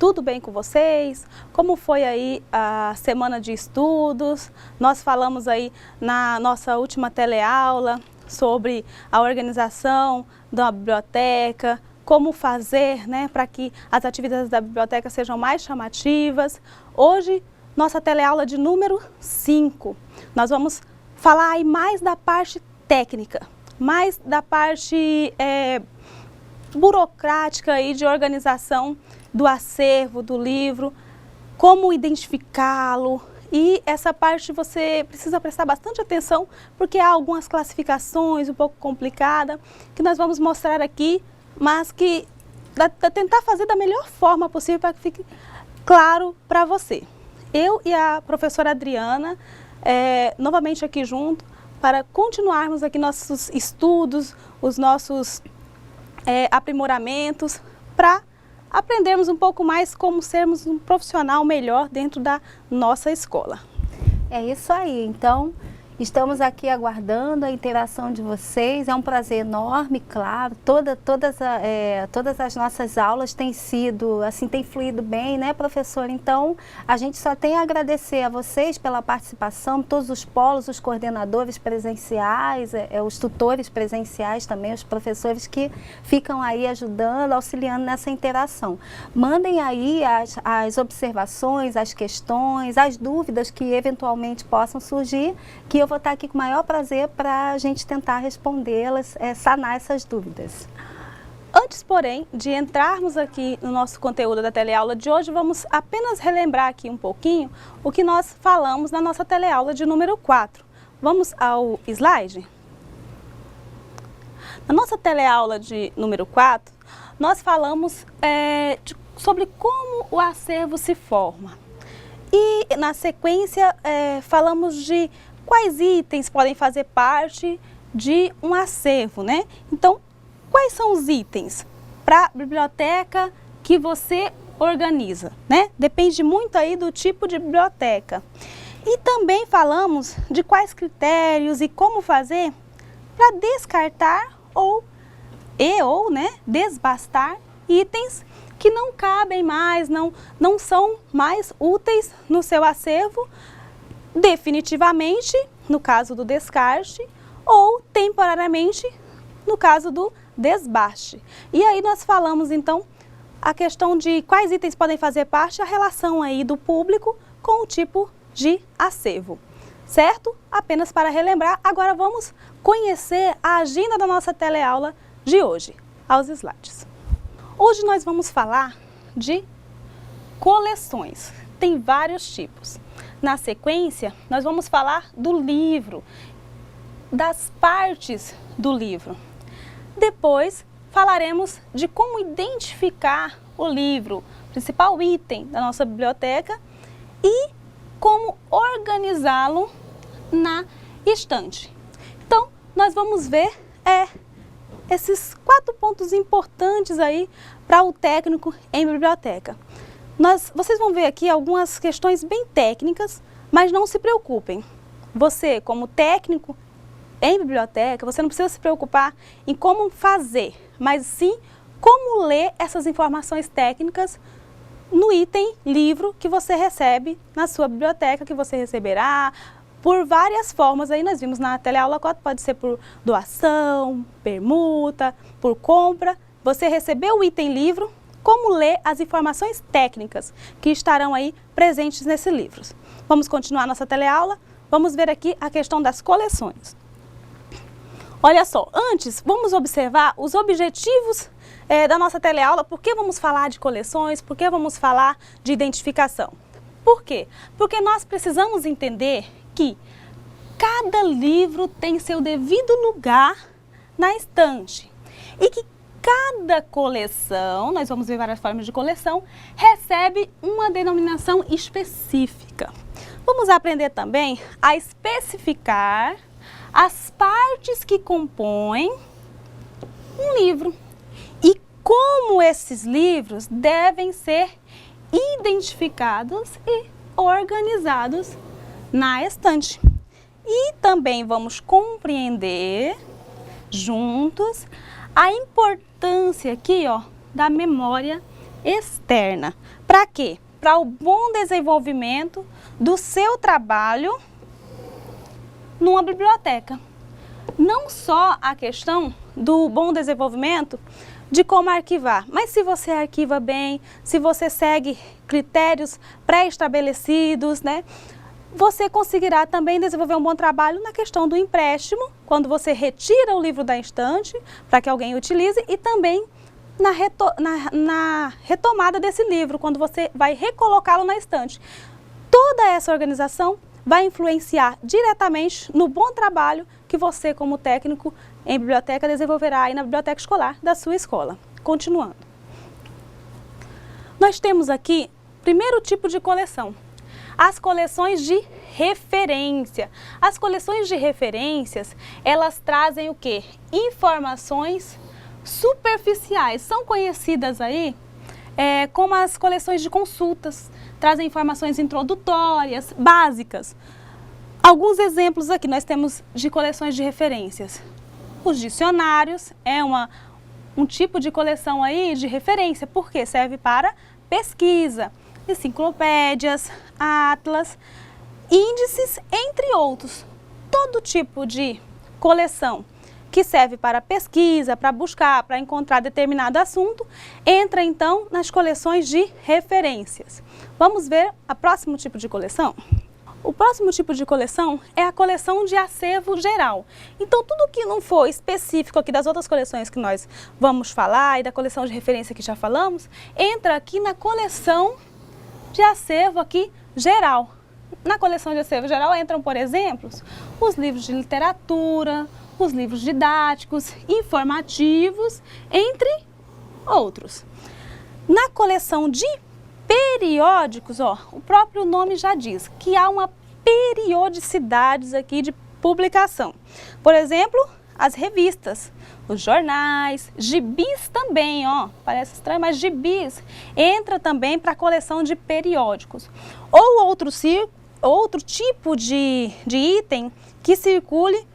Tudo bem com vocês? Como foi aí a semana de estudos? Nós falamos aí na nossa última teleaula sobre a organização da biblioteca, como fazer, né, para que as atividades da biblioteca sejam mais chamativas. Hoje, nossa teleaula de número 5. Nós vamos falar aí mais da parte técnica, mais da parte burocrática aí de organização do acervo, do livro, como identificá-lo. E essa parte você precisa prestar bastante atenção, porque há algumas classificações um pouco complicadas, que nós vamos mostrar aqui, mas que tentar fazer da melhor forma possível para que fique claro para você. Eu e a professora Adriana, novamente aqui junto, para continuarmos aqui nossos estudos, os nossos aprimoramentos, para aprendermos um pouco mais como sermos um profissional melhor dentro da nossa escola. É isso aí, então estamos aqui aguardando a interação de vocês, é um prazer enorme, claro, todas as nossas aulas têm sido, assim, têm fluído bem, né, professor? Então, a gente só tem a agradecer a vocês pela participação, todos os polos, os coordenadores presenciais, os tutores presenciais também, os professores que ficam aí ajudando, auxiliando nessa interação. Mandem aí as observações, as questões, as dúvidas que eventualmente possam surgir, que eu vou estar aqui com o maior prazer para a gente tentar respondê-las, sanar essas dúvidas. Antes, porém, de entrarmos aqui no nosso conteúdo da teleaula de hoje, vamos apenas relembrar aqui um pouquinho o que nós falamos na nossa teleaula de número 4. Vamos ao slide? Na nossa teleaula de número 4, nós falamos sobre como o acervo se forma. E, na sequência, falamos de quais itens podem fazer parte de um acervo, né? Então, quais são os itens para a biblioteca que você organiza, né? Depende muito aí do tipo de biblioteca. E também falamos de quais critérios e como fazer para descartar ou desbastar itens que não cabem mais, não são mais úteis no seu acervo, definitivamente, no caso do descarte, ou temporariamente, no caso do desbaste. E aí nós falamos, então, a questão de quais itens podem fazer parte, a relação aí do público com o tipo de acervo, certo? Apenas para relembrar, agora vamos conhecer a agenda da nossa teleaula de hoje, aos slides. Hoje nós vamos falar de coleções, tem vários tipos. Na sequência, nós vamos falar do livro, das partes do livro. Depois, falaremos de como identificar o livro, principal item da nossa biblioteca, e como organizá-lo na estante. Então, nós vamos ver esses 4 pontos importantes aí para o técnico em biblioteca. Vocês vão ver aqui algumas questões bem técnicas, mas não se preocupem. Você, como técnico em biblioteca, você não precisa se preocupar em como fazer, mas sim como ler essas informações técnicas no item livro que você recebe na sua biblioteca, que você receberá por várias formas. Aí nós vimos na teleaula 4, pode ser por doação, permuta, por compra. Você recebeu o item livro, como ler as informações técnicas que estarão aí presentes nesses livros. Vamos continuar nossa teleaula, vamos ver aqui a questão das coleções. Olha só, antes vamos observar os objetivos da nossa teleaula. Por que vamos falar de coleções? Por que vamos falar de identificação? Por quê? Porque nós precisamos entender que cada livro tem seu devido lugar na estante e que cada coleção, nós vamos ver várias formas de coleção, recebe uma denominação específica. Vamos aprender também a especificar as partes que compõem um livro e como esses livros devem ser identificados e organizados na estante. E também vamos compreender juntos a importância aqui, ó, da memória externa. Para quê? Para o bom desenvolvimento do seu trabalho numa biblioteca. Não só a questão do bom desenvolvimento de como arquivar, mas se você arquiva bem, se você segue critérios pré-estabelecidos, né, você conseguirá também desenvolver um bom trabalho na questão do empréstimo, quando você retira o livro da estante para que alguém utilize, e também na retomada desse livro, quando você vai recolocá-lo na estante. Toda essa organização vai influenciar diretamente no bom trabalho que você, como técnico em biblioteca, desenvolverá aí na biblioteca escolar da sua escola. Continuando. Nós temos aqui o primeiro tipo de coleção, as coleções de referência. As coleções de referências, elas trazem o quê? Informações superficiais. São conhecidas aí como as coleções de consultas. Trazem informações introdutórias, básicas. Alguns exemplos aqui nós temos de coleções de referências. Os dicionários é um tipo de coleção aí de referência, porque serve para pesquisa. Enciclopédias, atlas, índices, entre outros. Todo tipo de coleção que serve para pesquisa, para buscar, para encontrar determinado assunto, entra então nas coleções de referências. Vamos ver o próximo tipo de coleção? O próximo tipo de coleção é a coleção de acervo geral. Então, tudo que não for específico aqui das outras coleções que nós vamos falar e da coleção de referência que já falamos, entra aqui na coleção de acervo aqui geral. Na coleção de acervo geral entram, por exemplo, os livros de literatura, os livros didáticos, informativos, entre outros. Na coleção de periódicos, o próprio nome já diz que há uma periodicidade aqui de publicação. Por exemplo, as revistas, os jornais, gibis também, parece estranho, mas gibis entra também para a coleção de periódicos. Ou outro tipo de item que circule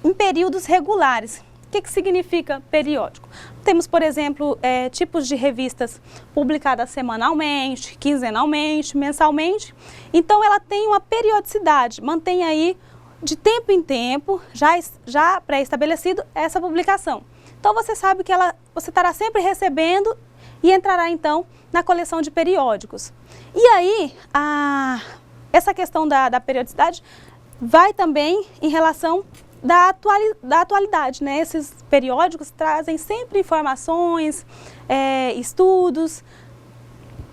em períodos regulares. O que significa periódico? Temos, por exemplo, tipos de revistas publicadas semanalmente, quinzenalmente, mensalmente. Então, ela tem uma periodicidade, mantém aí de tempo em tempo, já pré-estabelecido, essa publicação. Então, você sabe que você estará sempre recebendo e entrará, então, na coleção de periódicos. E aí, essa questão da periodicidade vai também em relação da atualidade, né? Esses periódicos trazem sempre informações, estudos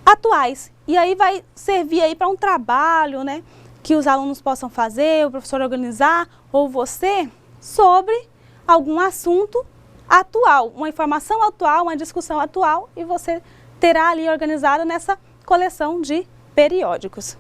atuais. E aí vai servir aí para um trabalho, né? Que os alunos possam fazer, o professor organizar, ou você, sobre algum assunto atual, uma informação atual, uma discussão atual, e você terá ali organizado nessa coleção de periódicos.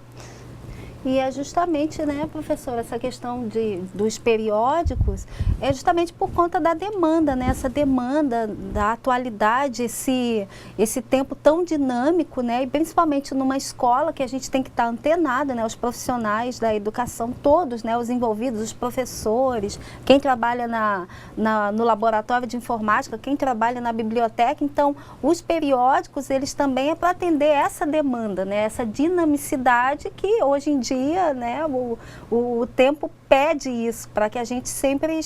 E é justamente, né, professora, essa questão dos periódicos é justamente por conta da demanda, né, essa demanda da atualidade, esse tempo tão dinâmico, né, e principalmente numa escola que a gente tem que estar antenada, né, os profissionais da educação todos, né, os envolvidos, os professores, quem trabalha no laboratório de informática, quem trabalha na biblioteca. Então, os periódicos, eles também é para atender essa demanda, né, essa dinamicidade que hoje em dia, né, o tempo pede isso, para que a gente sempre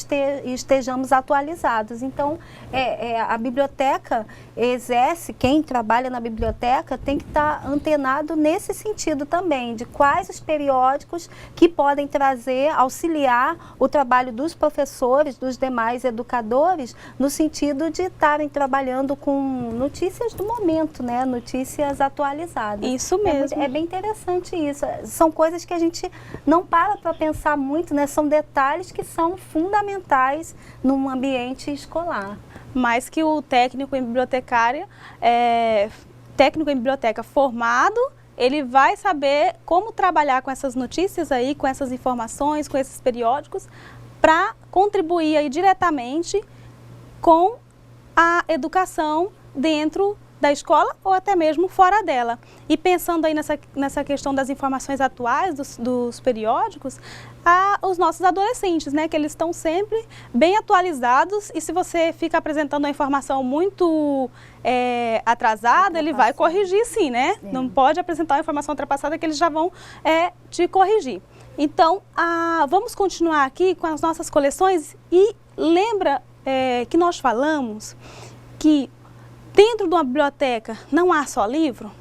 estejamos atualizados. Então, a biblioteca exerce, quem trabalha na biblioteca tem que estar antenado nesse sentido também, de quais os periódicos que podem trazer, auxiliar o trabalho dos professores, dos demais educadores, no sentido de estarem trabalhando com notícias do momento, né, notícias atualizadas. Isso mesmo. É bem interessante isso. São coisas que a gente não para pensar muito, né? São detalhes que são fundamentais num ambiente escolar. Mas que o técnico em bibliotecária, técnico em biblioteca formado, ele vai saber como trabalhar com essas notícias aí, com essas informações, com esses periódicos, para contribuir aí diretamente com a educação dentro da escola ou até mesmo fora dela. E pensando aí nessa questão das informações atuais dos periódicos, os nossos adolescentes, né, que eles estão sempre bem atualizados, e se você fica apresentando uma informação muito atrasada, ele vai corrigir sim, né? Não pode apresentar uma informação ultrapassada que eles já vão te corrigir. Então, vamos continuar aqui com as nossas coleções e lembra que nós falamos que dentro de uma biblioteca não há só livro,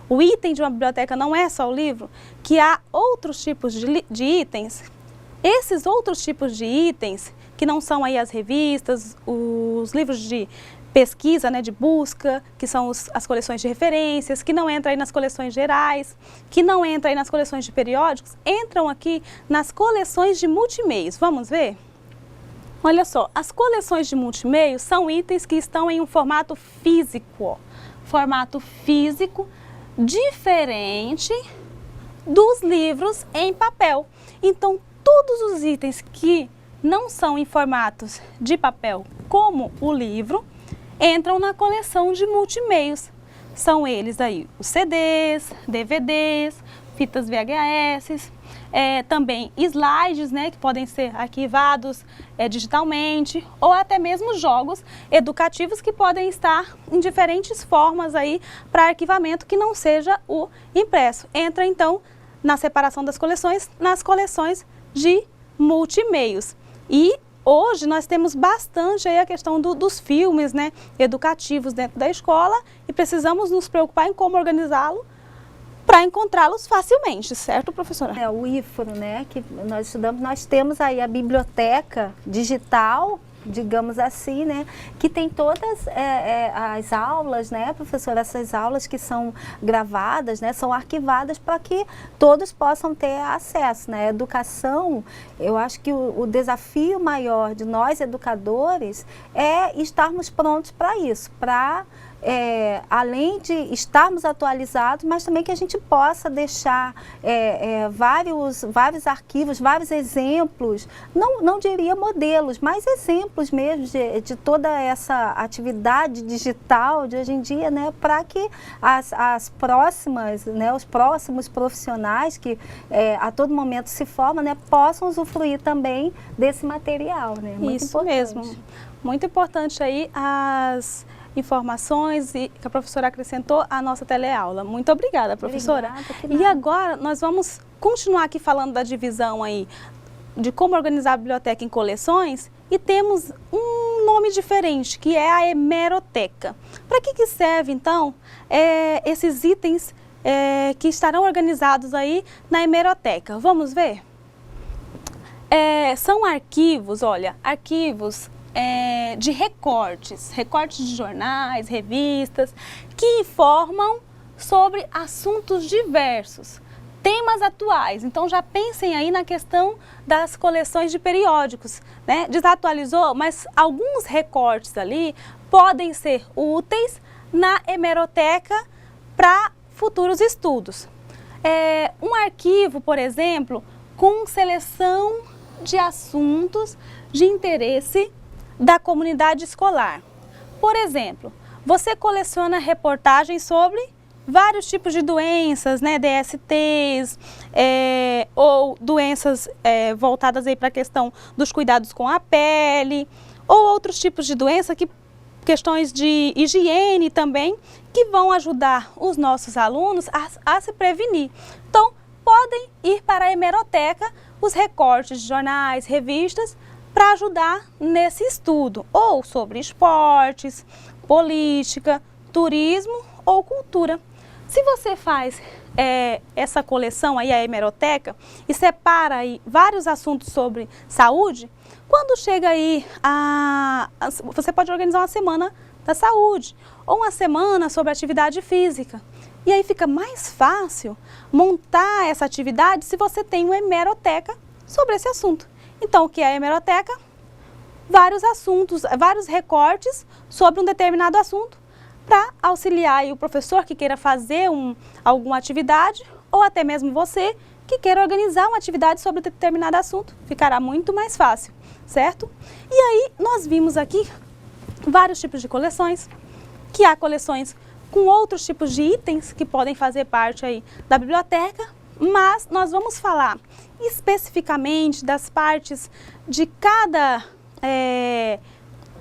o item de uma biblioteca não é só o livro, que há outros tipos de itens. Esses outros tipos de itens, que não são aí as revistas, os livros de pesquisa, né, de busca, que são as coleções de referências, que não entram aí nas coleções gerais, que não entram aí nas coleções de periódicos, entram aqui nas coleções de multimeios. Vamos ver? Olha só, as coleções de multimeios são itens que estão em um formato físico, ó. Formato físico diferente dos livros em papel. Então, todos os itens que não são em formatos de papel, como o livro, entram na coleção de multimeios. São eles aí os CDs, DVDs, fitas VHS, também slides, né, que podem ser arquivados digitalmente, ou até mesmo jogos educativos que podem estar em diferentes formas aí para arquivamento que não seja o impresso. Entra então na separação das coleções, nas coleções de multimeios. E hoje nós temos bastante aí a questão dos filmes, né, educativos dentro da escola, e precisamos nos preocupar em como organizá-lo para encontrá-los facilmente, certo, professora? O IFRO, né, que nós estudamos, nós temos aí a biblioteca digital, digamos assim, né, que tem todas as aulas, né, professora, essas aulas que são gravadas, né, são arquivadas para que todos possam ter acesso, né. Educação, eu acho que o desafio maior de nós educadores é estarmos prontos para isso, para além de estarmos atualizados, mas também que a gente possa deixar vários arquivos, vários exemplos, não diria modelos, mas exemplos mesmo de toda essa atividade digital de hoje em dia, né, para que as próximas, né, os próximos profissionais que a todo momento se formam, né, possam usufruir também desse material, né? Muito Isso importante. mesmo, muito importante aí as informações que a professora acrescentou à nossa teleaula. Muito obrigada, professora. Obrigada, e agora nós vamos continuar aqui falando da divisão aí de como organizar a biblioteca em coleções, e temos um nome diferente, que é a hemeroteca. Para que serve então esses itens que estarão organizados aí na hemeroteca? Vamos ver? São arquivos, olha, arquivos de recortes de jornais, revistas, que informam sobre assuntos diversos, temas atuais. Então já pensem aí na questão das coleções de periódicos, né? Desatualizou, mas alguns recortes ali podem ser úteis na hemeroteca para futuros estudos. Um arquivo, por exemplo, com seleção de assuntos de interesse da comunidade escolar. Por exemplo, você coleciona reportagens sobre vários tipos de doenças, né, DSTs, ou doenças voltadas aí para a questão dos cuidados com a pele, ou outros tipos de doença, questões de higiene também, que vão ajudar os nossos alunos a se prevenir. Então, podem ir para a hemeroteca os recortes de jornais, revistas, para ajudar nesse estudo, ou sobre esportes, política, turismo ou cultura. Se você faz essa coleção aí, a hemeroteca, e separa aí vários assuntos sobre saúde, quando chega aí, você pode organizar uma semana da saúde, ou uma semana sobre atividade física. E aí fica mais fácil montar essa atividade se você tem uma hemeroteca sobre esse assunto. Então, o que é a hemeroteca? Vários assuntos, vários recortes sobre um determinado assunto, para auxiliar aí o professor que queira fazer alguma atividade, ou até mesmo você que queira organizar uma atividade sobre determinado assunto. Ficará muito mais fácil, certo? E aí, nós vimos aqui vários tipos de coleções, que há coleções com outros tipos de itens que podem fazer parte aí da biblioteca, mas nós vamos falar especificamente das partes de cada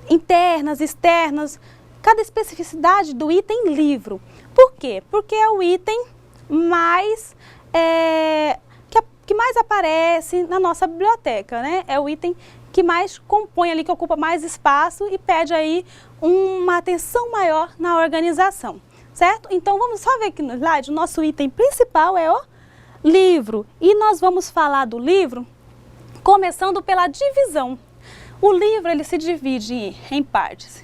internas, externas, cada especificidade do item livro. Por quê? Porque é o item mais que mais aparece na nossa biblioteca, né? É o item que mais compõe ali, que ocupa mais espaço e pede aí uma atenção maior na organização, certo? Então vamos só ver aqui no slide, o nosso item principal é o livro. E nós vamos falar do livro começando pela divisão. O livro ele se divide em partes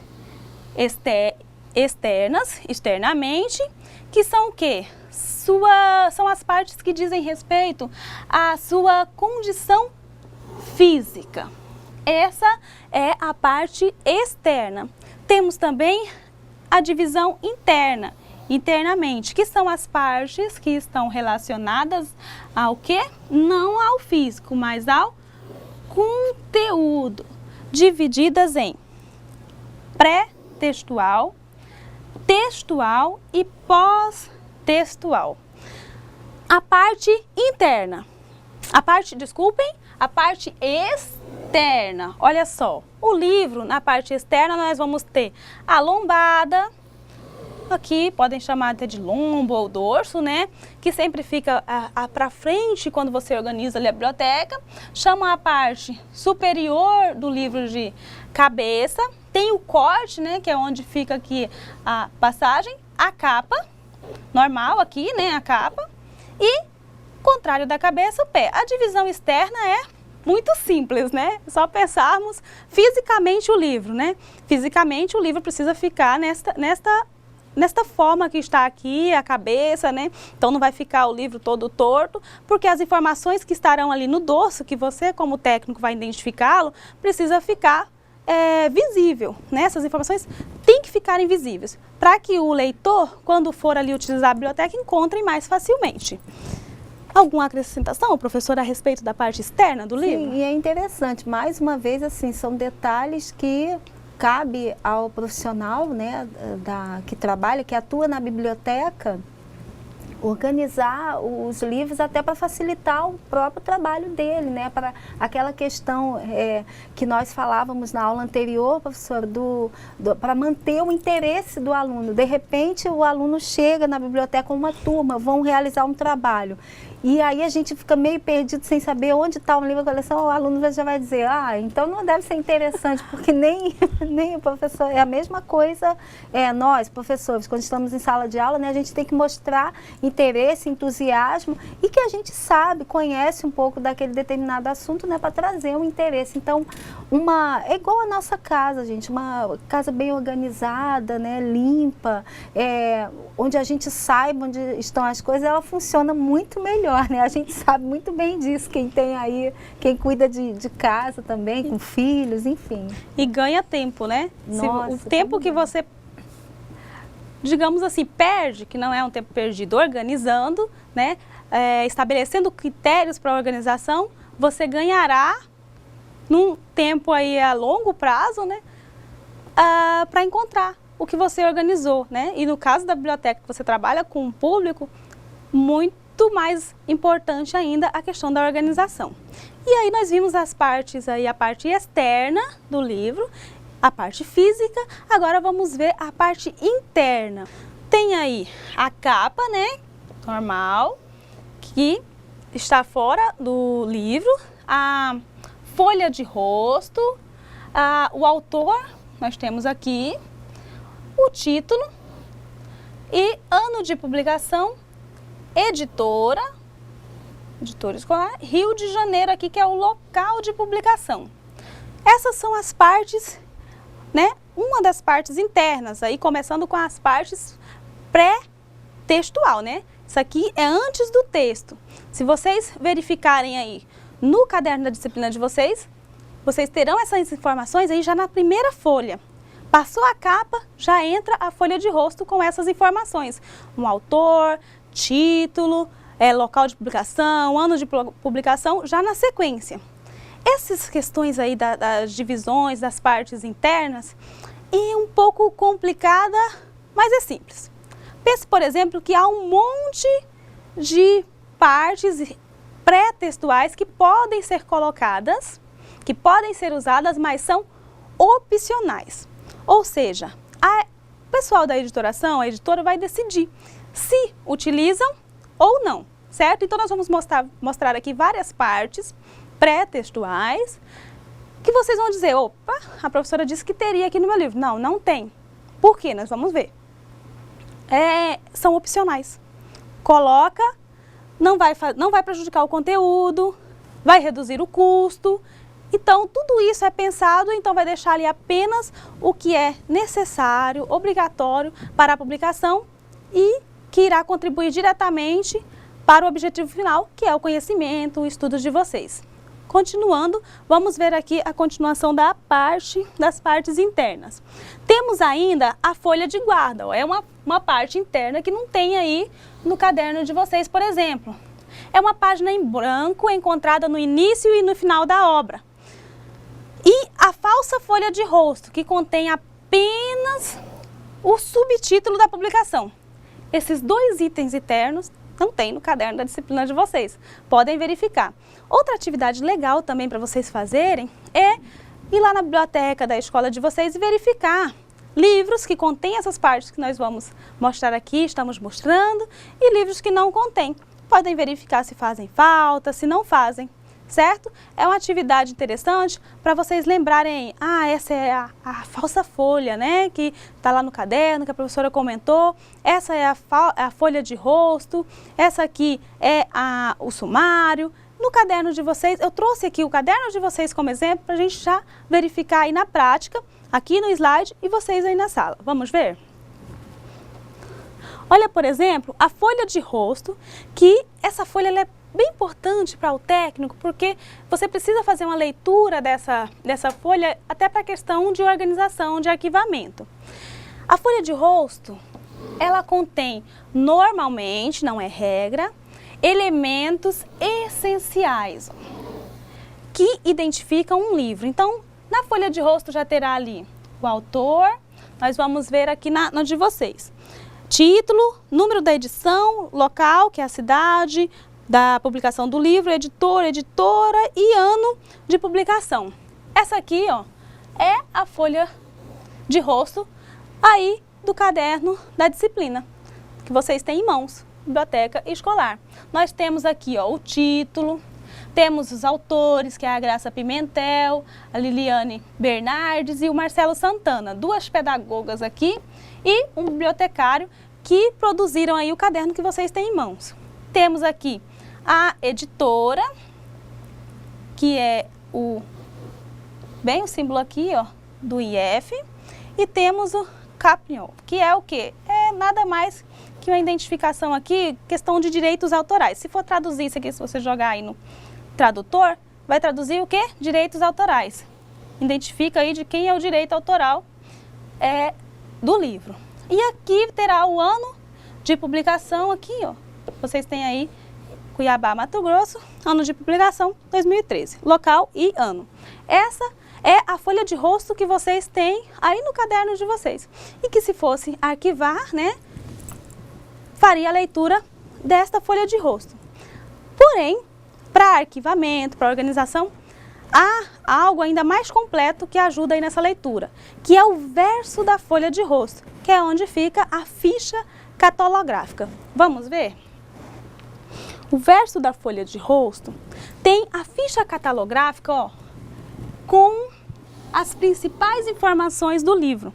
externas, externamente, que são o quê? São as partes que dizem respeito à sua condição física. Essa é a parte externa. Temos também a divisão interna, internamente, que são as partes que estão relacionadas ao quê? Não ao físico, mas ao conteúdo, divididas em pré-textual, textual e pós-textual. A parte interna, a parte externa, olha só, o livro na parte externa nós vamos ter a lombada, aqui podem chamar até de lombo ou dorso, né? Que sempre fica para frente quando você organiza ali a biblioteca. Chama a parte superior do livro de cabeça. Tem o corte, né? Que é onde fica aqui a passagem. A capa, normal aqui, né? A capa. E, contrário da cabeça, o pé. A divisão externa é muito simples, né? Só pensarmos fisicamente o livro, né? Fisicamente o livro precisa ficar nesta forma que está aqui, a cabeça, né? Então não vai ficar o livro todo torto, porque as informações que estarão ali no dorso, que você como técnico vai identificá-lo, precisa ficar visível, né? Essas informações têm que ficarem visíveis, para que o leitor, quando for ali utilizar a biblioteca, encontre mais facilmente. Alguma acrescentação, professora, a respeito da parte externa do livro? Sim, e é interessante, mais uma vez, assim, são detalhes que cabe ao profissional, né, que trabalha, que atua na biblioteca, organizar os livros até para facilitar o próprio trabalho dele, né, para aquela questão que nós falávamos na aula anterior, professor, para manter o interesse do aluno. De repente o aluno chega na biblioteca com uma turma, vão realizar um trabalho. E aí a gente fica meio perdido sem saber onde está o livro da coleção, o aluno já vai dizer, então não deve ser interessante, porque nem o professor, é a mesma coisa, nós, professores, quando estamos em sala de aula, né, a gente tem que mostrar interesse, entusiasmo, e que a gente sabe, conhece um pouco daquele determinado assunto, né, para trazer um interesse. Então, é igual a nossa casa, gente, uma casa bem organizada, né, limpa, onde a gente saiba onde estão as coisas, ela funciona muito melhor, né? A gente sabe muito bem disso, quem tem aí, quem cuida de casa também, com filhos, enfim. E ganha tempo, né? Nossa, o tempo que você, digamos assim, perde, que não é um tempo perdido organizando, né? Estabelecendo critérios para a organização, você ganhará num tempo aí a longo prazo, né? Para encontrar o que você organizou, né? E no caso da biblioteca que você trabalha com um público, muito mais importante ainda a questão da organização. E aí nós vimos as partes aí, a parte externa do livro, a parte física, agora vamos ver a parte interna. Tem aí a capa, né, normal, que está fora do livro, a folha de rosto, o autor, nós temos aqui, o título e ano de publicação, editora escolar, Rio de Janeiro aqui, que é o local de publicação. Essas são as partes, né? Uma das partes internas, aí começando com as partes pré-textual, né? Isso aqui é antes do texto. Se vocês verificarem aí no caderno da disciplina de vocês, vocês terão essas informações aí já na primeira folha. Passou a capa, já entra a folha de rosto com essas informações. Um autor, título, local de publicação, ano de publicação, já na sequência. Essas questões aí das divisões, das partes internas, é um pouco complicada, mas é simples. Pense, por exemplo, que há um monte de partes pré-textuais que podem ser colocadas, que podem ser usadas, mas são opcionais. Ou seja, o pessoal da editoração, a editora vai decidir se utilizam ou não, certo? Então nós vamos mostrar aqui várias partes pré-textuais que vocês vão dizer, opa, a professora disse que teria aqui no meu livro. Não, não tem. Por quê? Nós vamos ver. São opcionais. Coloca, não vai prejudicar o conteúdo, vai reduzir o custo. Então, tudo isso é pensado, então vai deixar ali apenas o que é necessário, obrigatório para a publicação e que irá contribuir diretamente para o objetivo final, que é o conhecimento, o estudo de vocês. Continuando, vamos ver aqui a continuação das partes internas. Temos ainda a folha de guarda, é uma parte interna que não tem aí no caderno de vocês, por exemplo. É uma página em branco encontrada no início e no final da obra. E a falsa folha de rosto, que contém apenas o subtítulo da publicação. Esses dois itens internos não tem no caderno da disciplina de vocês. Podem verificar. Outra atividade legal também para vocês fazerem é ir lá na biblioteca da escola de vocês e verificar livros que contêm essas partes que nós vamos mostrar aqui, estamos mostrando, e livros que não contêm. Podem verificar se fazem falta, se não fazem, certo? É uma atividade interessante para vocês lembrarem, essa é a falsa folha, né, que está lá no caderno, que a professora comentou, essa é a folha de rosto, essa aqui é o sumário. No caderno de vocês, eu trouxe aqui o caderno de vocês como exemplo para a gente já verificar aí na prática, aqui no slide e vocês aí na sala. Vamos ver? Olha, por exemplo, a folha de rosto, que essa folha ela é bem importante para o técnico, porque você precisa fazer uma leitura dessa folha até para a questão de organização, de arquivamento. A folha de rosto, ela contém normalmente, não é regra, elementos essenciais que identificam um livro. Então, na folha de rosto já terá ali o autor, nós vamos ver aqui no de vocês. Título, número da edição, local, que é a cidade da publicação do livro, editor, editora e ano de publicação. Essa aqui, ó, é a folha de rosto aí do caderno da disciplina, que vocês têm em mãos, biblioteca escolar. Nós temos aqui, ó, o título, temos os autores, que é a Graça Pimentel, a Liliane Bernardes e o Marcelo Santana, duas pedagogas aqui e um bibliotecário que produziram aí o caderno que vocês têm em mãos. Temos aqui a editora, que é o símbolo aqui, ó, do IF, e temos o Capniol, que é o quê? É nada mais que uma identificação aqui, questão de direitos autorais. Se for traduzir isso aqui, se você jogar aí no tradutor, vai traduzir o quê? Direitos autorais. Identifica aí de quem é o direito autoral do livro. E aqui terá o ano de publicação, aqui, ó. Vocês têm aí Cuiabá, Mato Grosso, ano de publicação 2013, local e ano. Essa é a folha de rosto que vocês têm aí no caderno de vocês. E que se fosse arquivar, né, faria a leitura desta folha de rosto. Porém, para arquivamento, para organização, há algo ainda mais completo que ajuda aí nessa leitura, que é o verso da folha de rosto, que é onde fica a ficha catalográfica. Vamos ver? O verso da folha de rosto tem a ficha catalográfica, ó, com as principais informações do livro.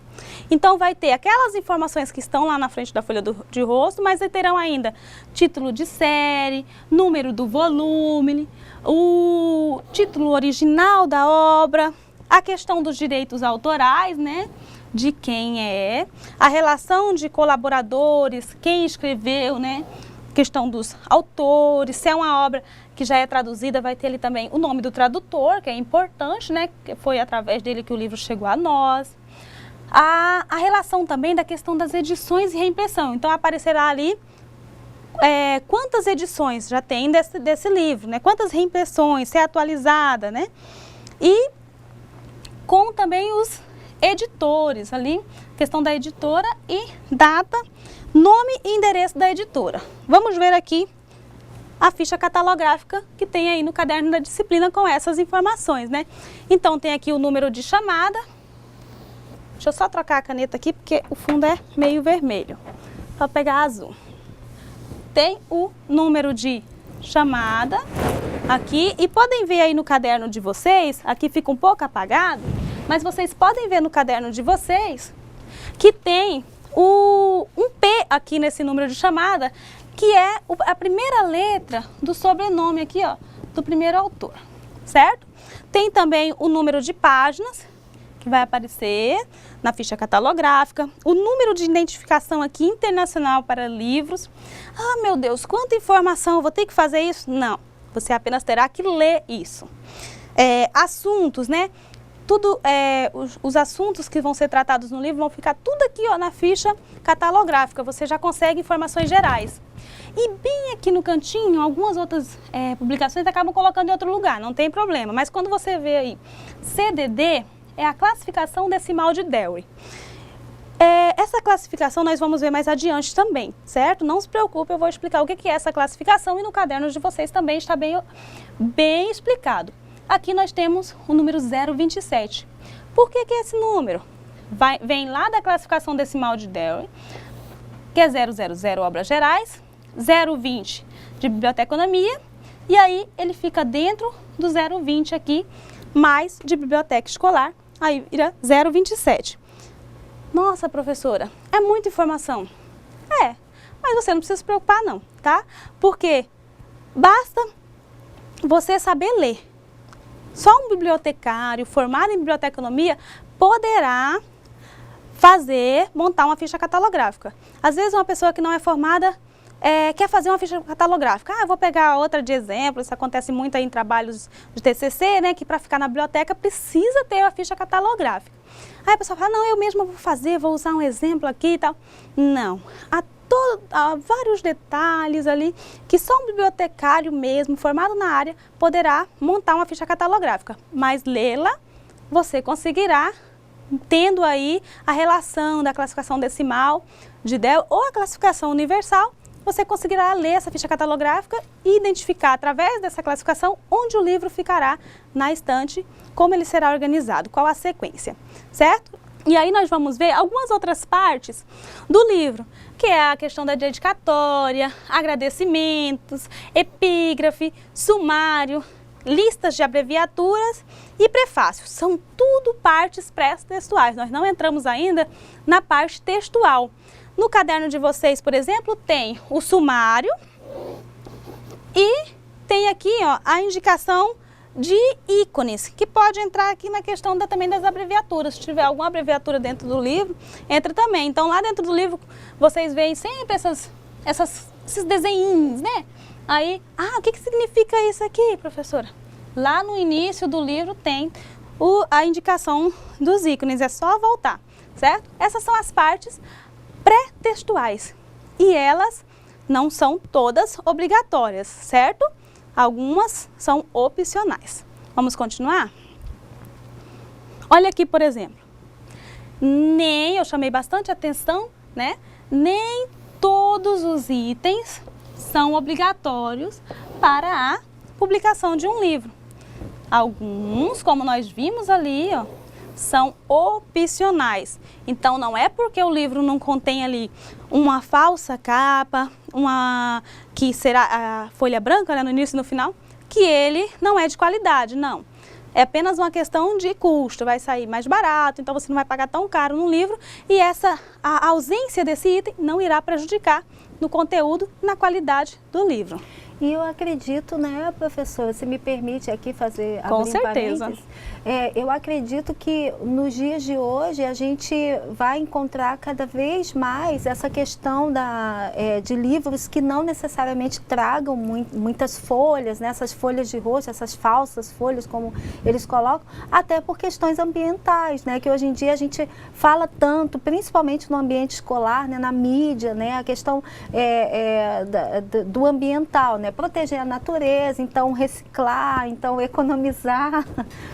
Então vai ter aquelas informações que estão lá na frente da folha de rosto, mas terão ainda título de série, número do volume, o título original da obra, a questão dos direitos autorais, né, de quem é, a relação de colaboradores, quem escreveu, né, questão dos autores, se é uma obra que já é traduzida, vai ter ali também o nome do tradutor, que é importante, né, que foi através dele que o livro chegou a nós. A relação também da questão das edições e reimpressão, então aparecerá ali quantas edições já tem desse livro, né, quantas reimpressões, se é atualizada, né, e com também os editores ali, questão da editora e data Nome e endereço da editora. Vamos ver aqui a ficha catalográfica que tem aí no caderno da disciplina com essas informações, né? Então, tem aqui o número de chamada. Deixa eu só trocar a caneta aqui, porque o fundo é meio vermelho. Só pegar azul. Tem o número de chamada aqui, e podem ver aí no caderno de vocês, aqui fica um pouco apagado, mas vocês podem ver no caderno de vocês que tem um P aqui nesse número de chamada, que é a primeira letra do sobrenome aqui, ó, do primeiro autor, certo? Tem também o número de páginas, que vai aparecer na ficha catalográfica, o número de identificação aqui internacional para livros. Ah, meu Deus, quanta informação, eu vou ter que fazer isso? Não, você apenas terá que ler isso. Assuntos, né? Tudo, os assuntos que vão ser tratados no livro vão ficar tudo aqui, ó, na ficha catalográfica, você já consegue informações gerais. E bem aqui no cantinho, algumas outras publicações acabam colocando em outro lugar, não tem problema. Mas quando você vê aí CDD, é a classificação decimal de Dewey. Essa classificação nós vamos ver mais adiante também, certo? Não se preocupe, eu vou explicar o que é essa classificação e no caderno de vocês também está bem explicado. Aqui nós temos o número 027. Por que esse número? Vem lá da classificação decimal de Dewey, que é 000 obras gerais, 020 de biblioteconomia, e aí ele fica dentro do 020 aqui, mais de biblioteca escolar, aí vira 027. Nossa, professora, é muita informação. Mas você não precisa se preocupar não, tá? Porque basta você saber ler. Só um bibliotecário formado em biblioteconomia poderá montar uma ficha catalográfica. Às vezes uma pessoa que não é formada quer fazer uma ficha catalográfica. Eu vou pegar outra de exemplo, isso acontece muito aí em trabalhos de TCC, né, que para ficar na biblioteca precisa ter a ficha catalográfica. Aí a pessoa fala, não, eu mesma vou fazer, vou usar um exemplo aqui e tal. Não, há vários detalhes ali que só um bibliotecário mesmo, formado na área, poderá montar uma ficha catalográfica. Mas lê-la, você conseguirá, tendo aí a relação da classificação decimal de Dewey ou a classificação universal, você conseguirá ler essa ficha catalográfica e identificar através dessa classificação onde o livro ficará na estante, como ele será organizado, qual a sequência, certo? E aí nós vamos ver algumas outras partes do livro, que é a questão da dedicatória, agradecimentos, epígrafe, sumário, listas de abreviaturas e prefácio. São tudo partes pré-textuais, nós não entramos ainda na parte textual. No caderno de vocês, por exemplo, tem o sumário e tem aqui, ó, a indicação de ícones, que pode entrar aqui na questão também das abreviaturas. Se tiver alguma abreviatura dentro do livro, entra também. Então, lá dentro do livro, vocês veem sempre esses desenhinhos, né? Aí, o que significa isso aqui, professora? Lá no início do livro tem a indicação dos ícones, é só voltar, certo? Essas são as partes pré-textuais e elas não são todas obrigatórias, certo? Algumas são opcionais. Vamos continuar? Olha aqui, por exemplo, eu chamei bastante atenção, né? Nem todos os itens são obrigatórios para a publicação de um livro. Alguns, como nós vimos ali, ó, são opcionais. Então, não é porque o livro não contém ali uma falsa capa, que será a folha branca, né, no início e no final, que ele não é de qualidade, não. É apenas uma questão de custo, vai sair mais barato, então você não vai pagar tão caro no livro e a ausência desse item não irá prejudicar no conteúdo e na qualidade do livro. E eu acredito, né, professora, se me permite aqui Com certeza. Eu acredito que nos dias de hoje a gente vai encontrar cada vez mais essa questão de livros que não necessariamente tragam muitas folhas, né, essas folhas de rosto, essas falsas folhas, como eles colocam, até por questões ambientais, né, que hoje em dia a gente fala tanto, principalmente no ambiente escolar, né, na mídia, né, a questão do ambiental, né, proteger a natureza, então reciclar, então economizar,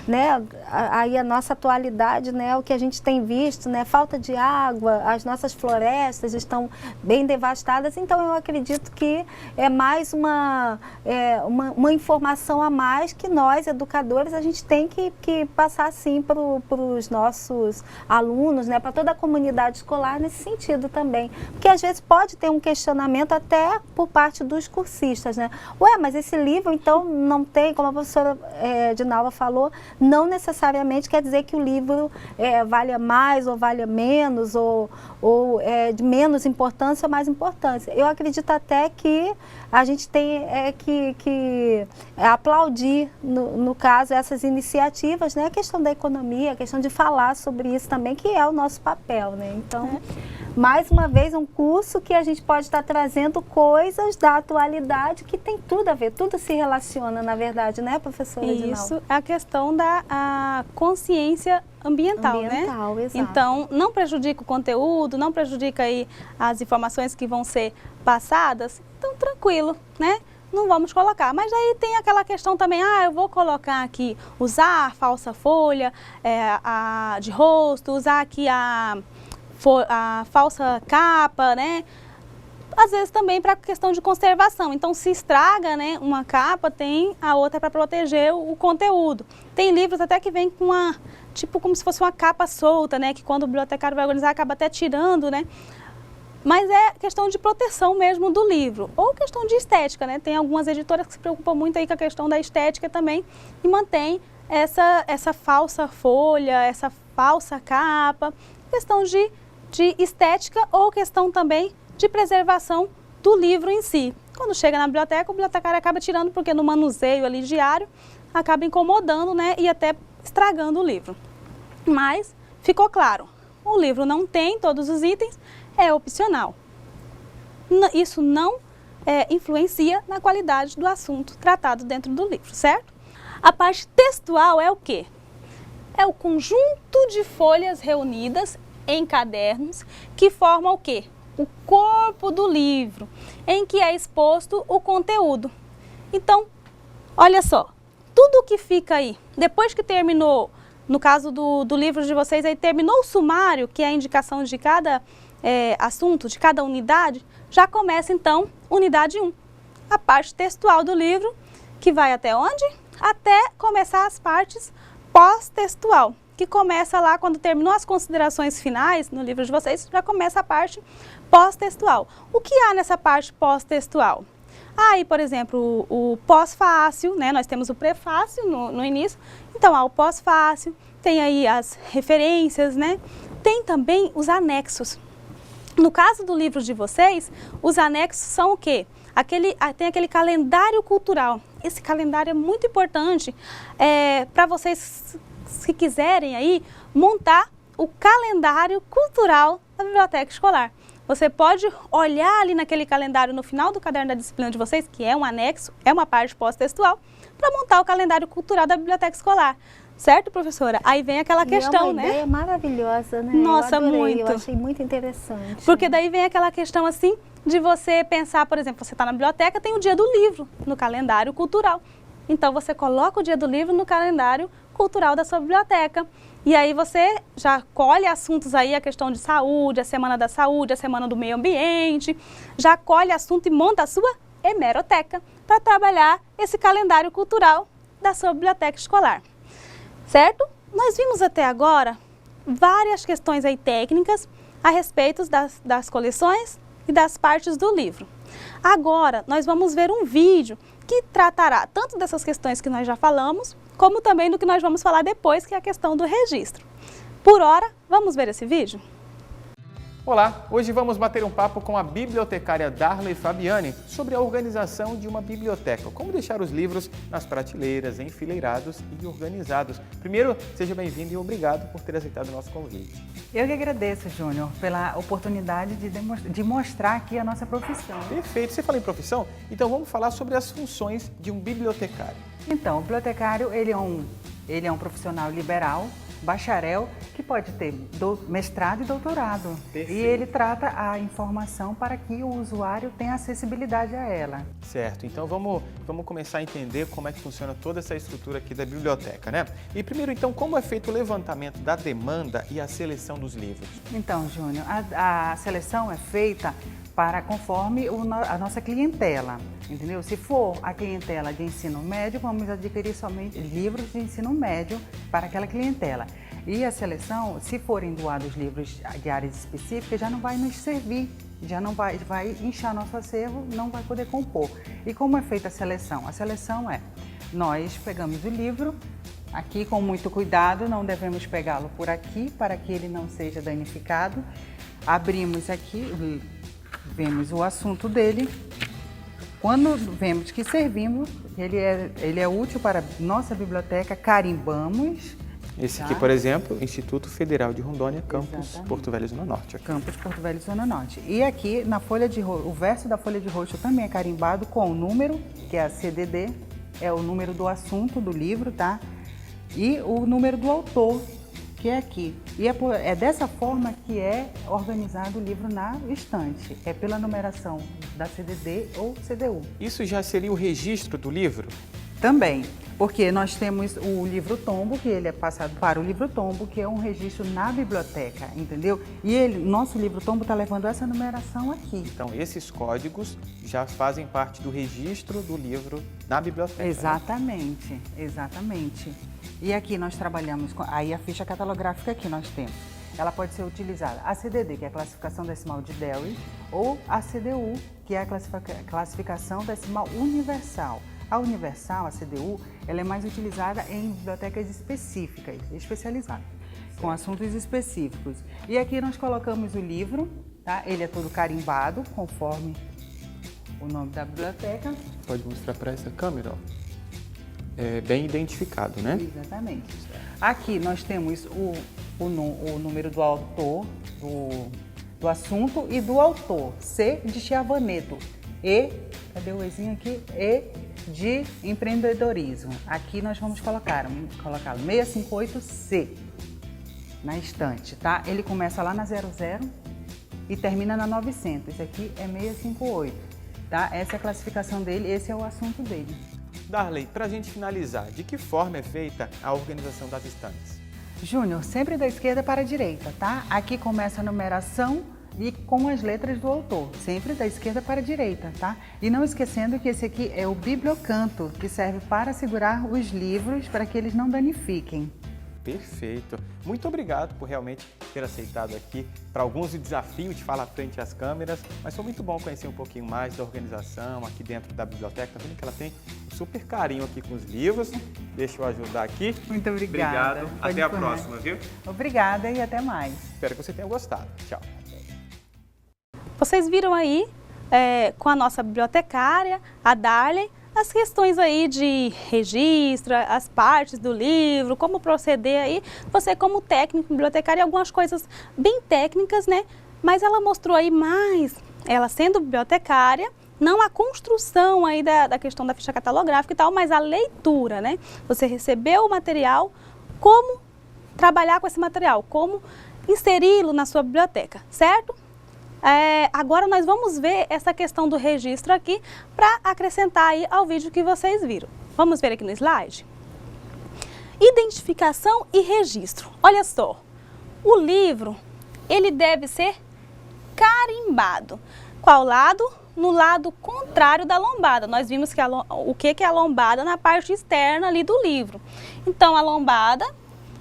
né? Aí a nossa atualidade, né? O que a gente tem visto, né? Falta de água, as nossas florestas estão bem devastadas, então eu acredito que é mais uma informação a mais que nós, educadores, a gente tem que passar assim para os nossos alunos, né? Para toda a comunidade escolar nesse sentido também, porque às vezes pode ter um questionamento até por parte dos cursistas, né? Ué, mas esse livro então não tem, como a professora Dinalva falou, não necessariamente quer dizer que o livro valha mais ou valha menos, ou de menos importância ou mais importância. Eu acredito até que a gente tem que aplaudir, no caso, essas iniciativas, né? A questão da economia, a questão de falar sobre isso também, que é o nosso papel, né? Então, mais uma vez, um curso que a gente pode estar trazendo coisas da atualidade que tem tudo a ver, tudo se relaciona, na verdade, né, professora Dinalva? Isso, a questão da consciência ambiental, né? Exato. Então, não prejudica o conteúdo, não prejudica aí as informações que vão ser passadas, então tranquilo, né? Não vamos colocar, mas aí tem aquela questão também, eu vou colocar aqui, usar a falsa folha de rosto, usar aqui a falsa capa, né? Às vezes também para questão de conservação, então se estraga, né, uma capa, tem a outra para proteger o conteúdo. Tem livros até que vem com tipo como se fosse uma capa solta, né, que quando o bibliotecário vai organizar acaba até tirando, né? Mas é questão de proteção mesmo do livro, ou questão de estética, né? Tem algumas editoras que se preocupam muito aí com a questão da estética também e mantém essa falsa folha, essa falsa capa, questão de estética ou questão também de preservação do livro em si. Quando chega na biblioteca, o bibliotecário acaba tirando porque no manuseio ali diário acaba incomodando, né? E até estragando o livro. Mas ficou claro, o livro não tem todos os itens, é opcional. Isso não influencia na qualidade do assunto tratado dentro do livro, certo? A parte textual é o quê? É o conjunto de folhas reunidas em cadernos que formam o quê? O corpo do livro, em que é exposto o conteúdo. Então, olha só, tudo que fica aí, depois que terminou, no caso do livro de vocês, aí terminou o sumário, que é a indicação de cada assunto, de cada unidade, já começa então unidade 1, a parte textual do livro, que vai até onde? Até começar as partes pós-textual, que começa lá quando terminou as considerações finais no livro de vocês, já começa a parte pós-textual. O que há nessa parte pós-textual? Aí, por exemplo, o pós-fácil, né? Nós temos o prefácio no início, então há o pós-fácil, tem aí as referências, né? Tem também os anexos. No caso do livro de vocês, os anexos são o quê? Tem aquele calendário cultural. Esse calendário é muito importante para vocês, se quiserem aí, montar o calendário cultural da biblioteca escolar. Você pode olhar ali naquele calendário no final do caderno da disciplina de vocês, que é um anexo, é uma parte pós-textual, para montar o calendário cultural da biblioteca escolar. Certo, professora? Aí vem aquela questão, né? É uma ideia maravilhosa, né? Nossa, eu adorei, muito. Eu achei muito interessante. Porque daí vem aquela questão assim, de você pensar, por exemplo, você está na biblioteca, tem o dia do livro no calendário cultural. Então você coloca o dia do livro no calendário cultural da sua biblioteca. E aí você já colhe assuntos aí, a questão de saúde, a semana da saúde, a semana do meio ambiente, já colhe assunto e monta a sua hemeroteca para trabalhar esse calendário cultural da sua biblioteca escolar. Certo? Nós vimos até agora várias questões aí técnicas a respeito das coleções e das partes do livro. Agora, nós vamos ver um vídeo que tratará tanto dessas questões que nós já falamos, como também do que nós vamos falar depois, que é a questão do registro. Por hora, vamos ver esse vídeo? Olá, hoje vamos bater um papo com a bibliotecária Darley Fabiani sobre a organização de uma biblioteca, como deixar os livros nas prateleiras, enfileirados e organizados. Primeiro, seja bem-vindo e obrigado por ter aceitado o nosso convite. Eu que agradeço, Júnior, pela oportunidade de mostrar aqui a nossa profissão. Perfeito, você fala em profissão? Então vamos falar sobre as funções de um bibliotecário. Então, o bibliotecário ele é um profissional liberal, bacharel, que pode ter mestrado e doutorado. Perfeito. E ele trata a informação para que o usuário tenha acessibilidade a ela. Certo, então vamos começar a entender como é que funciona toda essa estrutura aqui da biblioteca, né? E primeiro, então, como é feito o levantamento da demanda e a seleção dos livros? Então, Júnior, a seleção é feita conforme a nossa clientela, entendeu? Se for a clientela de ensino médio, vamos adquirir somente livros de ensino médio para aquela clientela. E a seleção, se forem doados livros de áreas específicas, já não vai nos servir, já não vai inchar nosso acervo, não vai poder compor. E como é feita a seleção? A seleção nós pegamos o livro, aqui com muito cuidado, não devemos pegá-lo por aqui para que ele não seja danificado. Abrimos aqui, vemos o assunto dele. Quando vemos que servimos, ele é útil para nossa biblioteca, carimbamos. Esse aqui, por exemplo, Instituto Federal de Rondônia, Campus Exatamente. Porto Velho, Zona Norte. Aqui. Campus Porto Velho, Zona Norte. E aqui, o verso da folha de rosto também é carimbado com o número, que é a CDD, é o número do assunto do livro, tá? E o número do autor, que é aqui. E é dessa forma que é organizado o livro na estante. É pela numeração da CDD ou CDU. Isso já seria o registro do livro? Também, porque nós temos o livro tombo, que ele é passado para o livro tombo, que é um registro na biblioteca, entendeu? E nosso livro tombo está levando essa numeração aqui. Então, esses códigos já fazem parte do registro do livro na biblioteca. Exatamente, né? exatamente. E aqui nós trabalhamos com a ficha catalográfica que nós temos. Ela pode ser utilizada a CDD, que é a classificação decimal de Dewey, ou a CDU, que é a classificação decimal universal. A universal, a CDU, ela é mais utilizada em bibliotecas especializadas, com assuntos específicos. E aqui nós colocamos o livro, tá? Ele é todo carimbado, conforme o nome da biblioteca. Pode mostrar para essa câmera, ó. É bem identificado, né? Exatamente. Aqui nós temos o número do autor, do assunto e do autor. C de Chiavaneto. E, cadê o Ezinho aqui? E de empreendedorismo. Aqui nós vamos colocá-lo 658C na estante, tá? Ele começa lá na 00 e termina na 900. Esse aqui é 658, tá? Essa é a classificação dele, esse é o assunto dele. Darley, para a gente finalizar, de que forma é feita a organização das estantes? Júnior, sempre da esquerda para a direita, tá? Aqui começa a numeração e com as letras do autor, sempre da esquerda para a direita, tá? E não esquecendo que esse aqui é o bibliocanto, que serve para segurar os livros para que eles não danifiquem. Perfeito. Muito obrigado por realmente ter aceitado aqui. Para alguns o desafio de falar frente às câmeras, mas foi muito bom conhecer um pouquinho mais da organização aqui dentro da biblioteca. Tá vendo que ela tem um super carinho aqui com os livros. Deixa eu ajudar aqui. Muito obrigada. Obrigado. Até a próxima, viu? Obrigada e até mais. Espero que você tenha gostado. Tchau. Vocês viram aí, com a nossa bibliotecária, a Darley, as questões aí de registro, as partes do livro, como proceder aí. Você como técnico bibliotecário, algumas coisas bem técnicas, né? Mas ela mostrou aí mais, ela sendo bibliotecária, não a construção aí da questão da ficha catalográfica e tal, mas a leitura, né? Você recebeu o material, como trabalhar com esse material, como inseri-lo na sua biblioteca, certo? Agora nós vamos ver essa questão do registro aqui para acrescentar aí ao vídeo que vocês viram. Vamos ver aqui no slide? Identificação e registro. Olha só, o livro, ele deve ser carimbado. Qual lado? No lado contrário da lombada. Nós vimos que o que é a lombada na parte externa ali do livro. Então, a lombada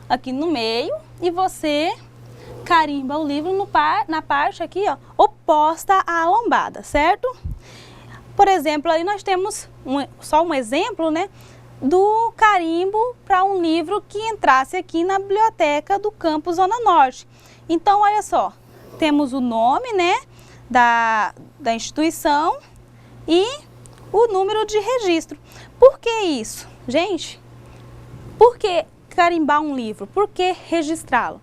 aqui no meio e você carimba o livro na parte aqui, ó, oposta à lombada, certo? Por exemplo, aí nós temos só um exemplo, né, do carimbo para um livro que entrasse aqui na biblioteca do campus Zona Norte. Então, olha só, temos o nome, né, da instituição e o número de registro. Por que isso? Gente, por que carimbar um livro? Por que registrá-lo?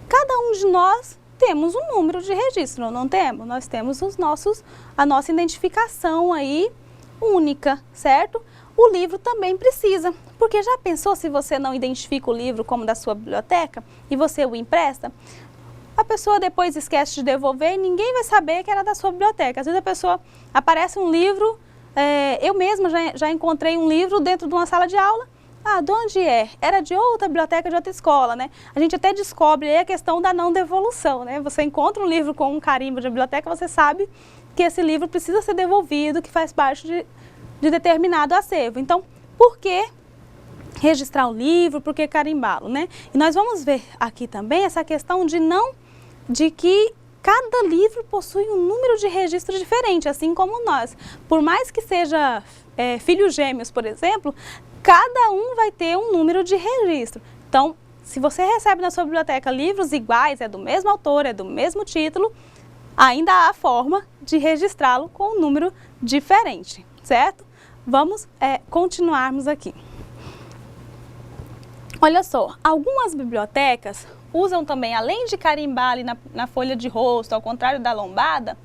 Cada um de nós temos um número de registro, não temos? Nós temos a nossa identificação aí única, certo? O livro também precisa. Porque já pensou se você não identifica o livro como da sua biblioteca e você o empresta? A pessoa depois esquece de devolver e ninguém vai saber que era da sua biblioteca. Às vezes a pessoa, aparece um livro, eu mesma já encontrei um livro dentro de uma sala de aula. Ah, de onde é? Era de outra biblioteca, de outra escola, né? A gente até descobre aí a questão da não devolução, né? Você encontra um livro com um carimbo de biblioteca, você sabe que esse livro precisa ser devolvido, que faz parte de determinado acervo. Então, por que registrar o livro, por que carimbá-lo, né? E nós vamos ver aqui também essa questão de que cada livro possui um número de registro diferente, assim como nós. Por mais que seja filhos gêmeos, por exemplo, cada um vai ter um número de registro. Então, se você recebe na sua biblioteca livros iguais, é do mesmo autor, é do mesmo título, ainda há forma de registrá-lo com um número diferente, certo? Vamos continuarmos aqui. Olha só, algumas bibliotecas usam também, além de carimbar ali na folha de rosto, ao contrário da lombada,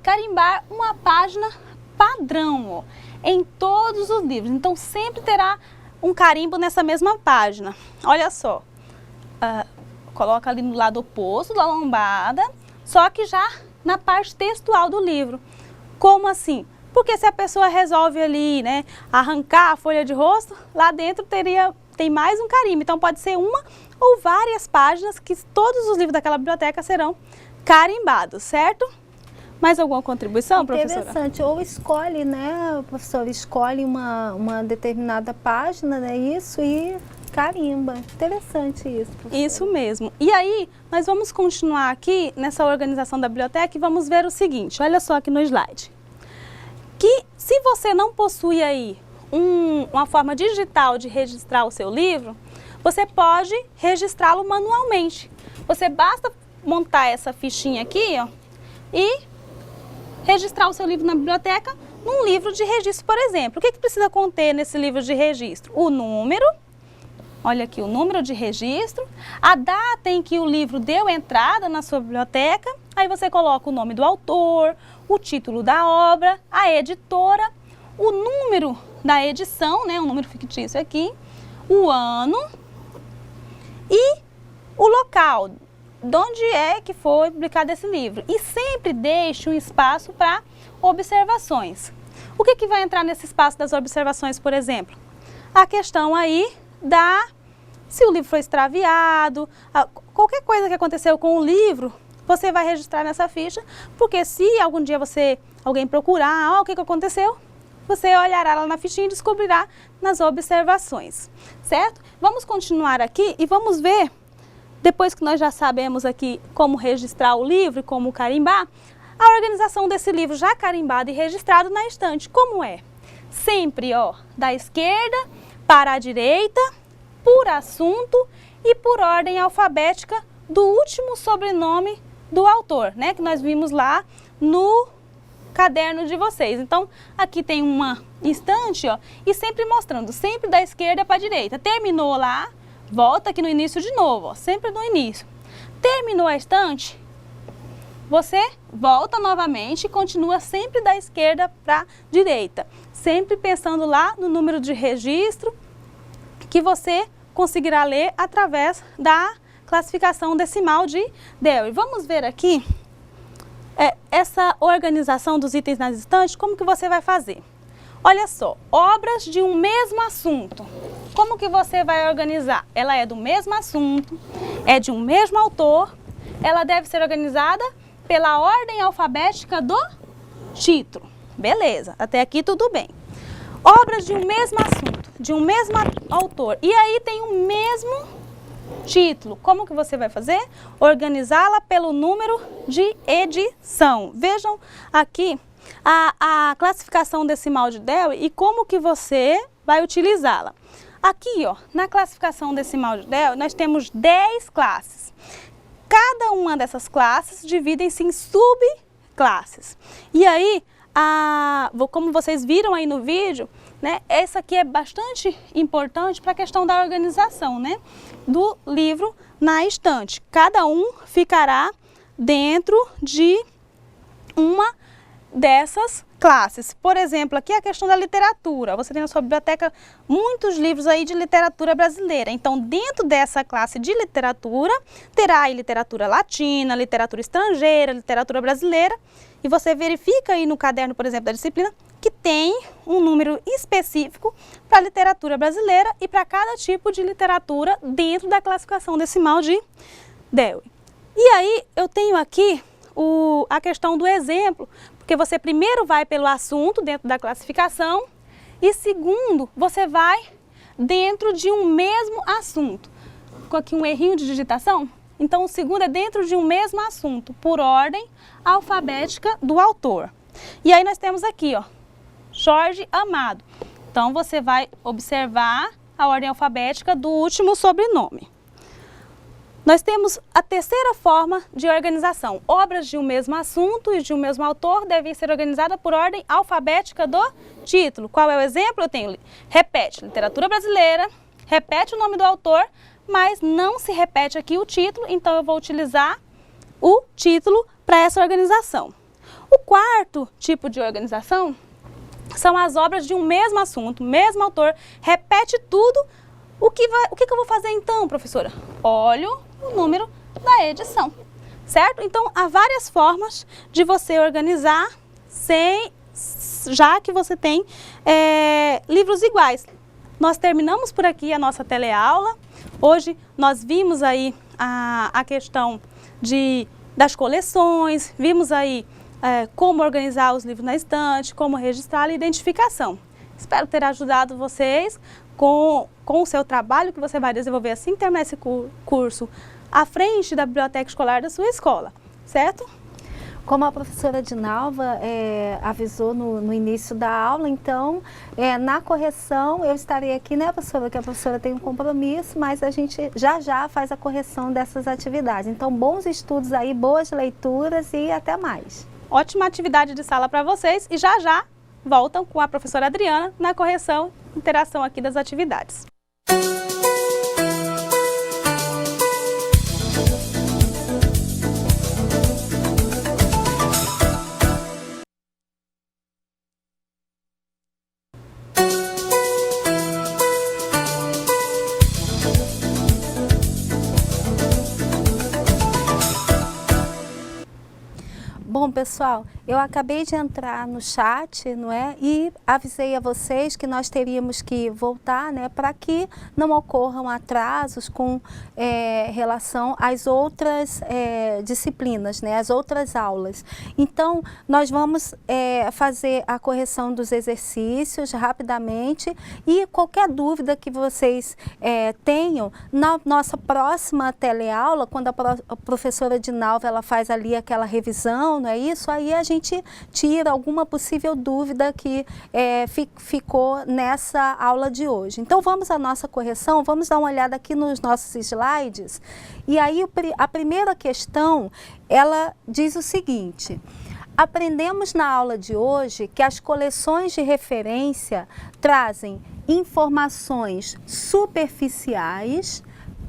carimbar uma página padrão, ó, em todos os livros. Então, sempre terá um carimbo nessa mesma página. Olha só, coloca ali no lado oposto da lombada, só que já na parte textual do livro. Como assim? Porque se a pessoa resolve ali, né, arrancar a folha de rosto, lá dentro tem mais um carimbo. Então, pode ser uma ou várias páginas que todos os livros daquela biblioteca serão carimbados, certo? Mais alguma contribuição, professora? Interessante. Ou escolhe, né, professora, escolhe uma determinada página, né, isso, e carimba. Interessante isso, professora. Isso mesmo. E aí, nós vamos continuar aqui nessa organização da biblioteca e vamos ver o seguinte, olha só aqui no slide. Que se você não possui aí uma forma digital de registrar o seu livro, você pode registrá-lo manualmente. Você basta montar essa fichinha aqui, ó, e registrar o seu livro na biblioteca num livro de registro, por exemplo. O que precisa conter nesse livro de registro? O número, olha aqui, o número de registro, a data em que o livro deu entrada na sua biblioteca, aí você coloca o nome do autor, o título da obra, a editora, o número da edição, né, um número fictício aqui, o ano e o local, de onde é que foi publicado esse livro. E sempre deixe um espaço para observações. O que vai entrar nesse espaço das observações, por exemplo? A questão aí se o livro foi extraviado, qualquer coisa que aconteceu com o livro, você vai registrar nessa ficha, porque se algum dia alguém procurar, o que aconteceu, você olhará lá na fichinha e descobrirá nas observações, certo? Vamos continuar aqui e vamos ver, depois que nós já sabemos aqui como registrar o livro e como carimbar, a organização desse livro já carimbado e registrado na estante. Como é? Sempre, ó, da esquerda para a direita, por assunto e por ordem alfabética do último sobrenome do autor, né? Que nós vimos lá no caderno de vocês. Então, aqui tem uma estante, ó, e sempre mostrando, sempre da esquerda para a direita. Terminou lá, volta aqui no início de novo, ó, sempre no início. Terminou a estante, você volta novamente e continua sempre da esquerda para a direita. Sempre pensando lá no número de registro que você conseguirá ler através da classificação decimal de Dewey. Vamos ver aqui essa organização dos itens nas estantes, como que você vai fazer? Olha só, obras de um mesmo assunto. Como que você vai organizar? Ela é do mesmo assunto, é de um mesmo autor, ela deve ser organizada pela ordem alfabética do título. Beleza, até aqui tudo bem. Obras de um mesmo assunto, de um mesmo autor, e aí tem o mesmo título. Como que você vai fazer? Organizá-la pelo número de edição. Vejam aqui a classificação decimal de Dewey e como que você vai utilizá-la. Aqui, ó, na classificação decimal de Dewey, nós temos 10 classes. Cada uma dessas classes dividem-se em subclasses. E aí, como vocês viram aí no vídeo, né, essa aqui é bastante importante para a questão da organização, né, do livro na estante. Cada um ficará dentro de uma dessas classes. Por exemplo, aqui a questão da literatura. Você tem na sua biblioteca muitos livros aí de literatura brasileira. Então, dentro dessa classe de literatura, terá aí literatura latina, literatura estrangeira, literatura brasileira. E você verifica aí no caderno, por exemplo, da disciplina, que tem um número específico para literatura brasileira e para cada tipo de literatura dentro da classificação decimal de Dewey. E aí, eu tenho aqui a questão do exemplo, porque você primeiro vai pelo assunto dentro da classificação e segundo, você vai dentro de um mesmo assunto. Ficou aqui um errinho de digitação? Então, o segundo é dentro de um mesmo assunto, por ordem alfabética do autor. E aí nós temos aqui, ó, Jorge Amado. Então, você vai observar a ordem alfabética do último sobrenome. Nós temos a terceira forma de organização. Obras de um mesmo assunto e de um mesmo autor devem ser organizadas por ordem alfabética do título. Qual é o exemplo? Eu tenho, repete, literatura brasileira, repete o nome do autor, mas não se repete aqui o título, então eu vou utilizar o título para essa organização. O quarto tipo de organização são as obras de um mesmo assunto, mesmo autor, repete tudo. O que eu vou fazer então, professora? Olho o número da edição, certo? Então, há várias formas de você organizar já que você tem livros iguais. Nós terminamos por aqui a nossa teleaula. Hoje nós vimos aí a questão das coleções, vimos aí como organizar os livros na estante, como registrar a identificação. Espero ter ajudado vocês com o seu trabalho que você vai desenvolver assim que terminar esse curso à frente da biblioteca escolar da sua escola, certo? Como a professora Dinalva avisou no início da aula, então, na correção, eu estarei aqui, né, professora, que a professora tem um compromisso, mas a gente já faz a correção dessas atividades. Então, bons estudos aí, boas leituras e até mais. Ótima atividade de sala para vocês e já voltam com a professora Adriana na correção e interação aqui das atividades. Bom, pessoal, eu acabei de entrar no chat, não é? E avisei a vocês que nós teríamos que voltar, né, para que não ocorram atrasos com relação às outras disciplinas, né, as outras aulas. Então, nós vamos fazer a correção dos exercícios rapidamente e qualquer dúvida que vocês tenham, na nossa próxima teleaula, quando a professora Dinalva ela faz ali aquela revisão, não é isso? Aí a gente tira alguma possível dúvida que ficou nessa aula de hoje. Então vamos à nossa correção, vamos dar uma olhada aqui nos nossos slides. E aí a primeira questão, ela diz o seguinte: aprendemos na aula de hoje que as coleções de referência trazem informações superficiais,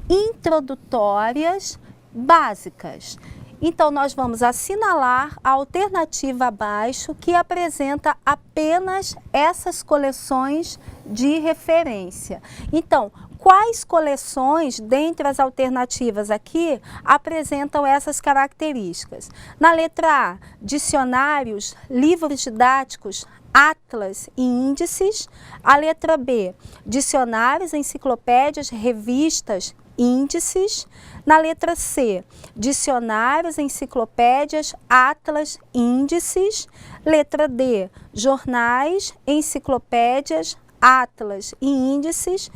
introdutórias, básicas. Então, nós vamos assinalar a alternativa abaixo que apresenta apenas essas coleções de referência. Então, quais coleções, dentre as alternativas aqui, apresentam essas características? Na letra A, dicionários, livros didáticos, atlas e índices. A letra B, dicionários, enciclopédias, revistas, índices. Na letra C, dicionários, enciclopédias, atlas, índices. Letra D, jornais, enciclopédias, atlas e índices.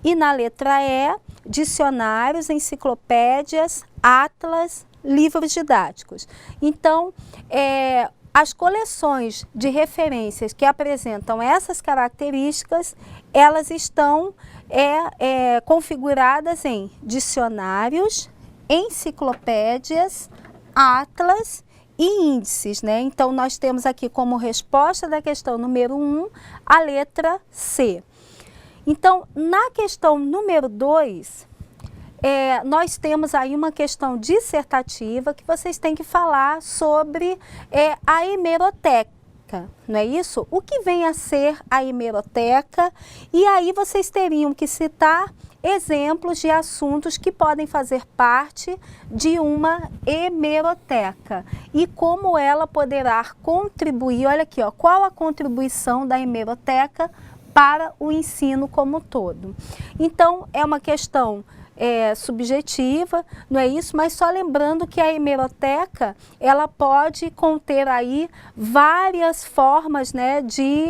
E na letra E, dicionários, enciclopédias, atlas, livros didáticos. Então, as coleções de referências que apresentam essas características, elas estão configuradas em dicionários, enciclopédias, atlas e índices, né? Então, nós temos aqui como resposta da questão número 1 a letra C. Então, na questão número 2, nós temos aí uma questão dissertativa que vocês têm que falar sobre a hemeroteca. hemeroteca, não é isso? O que vem a ser a hemeroteca? E aí vocês teriam que citar exemplos de assuntos que podem fazer parte de uma hemeroteca e como ela poderá contribuir. Olha aqui, ó, qual a contribuição da hemeroteca para o ensino como um todo. Então, é uma questão subjetiva, não é isso? Mas só lembrando que a hemeroteca, ela pode conter aí várias formas, né, de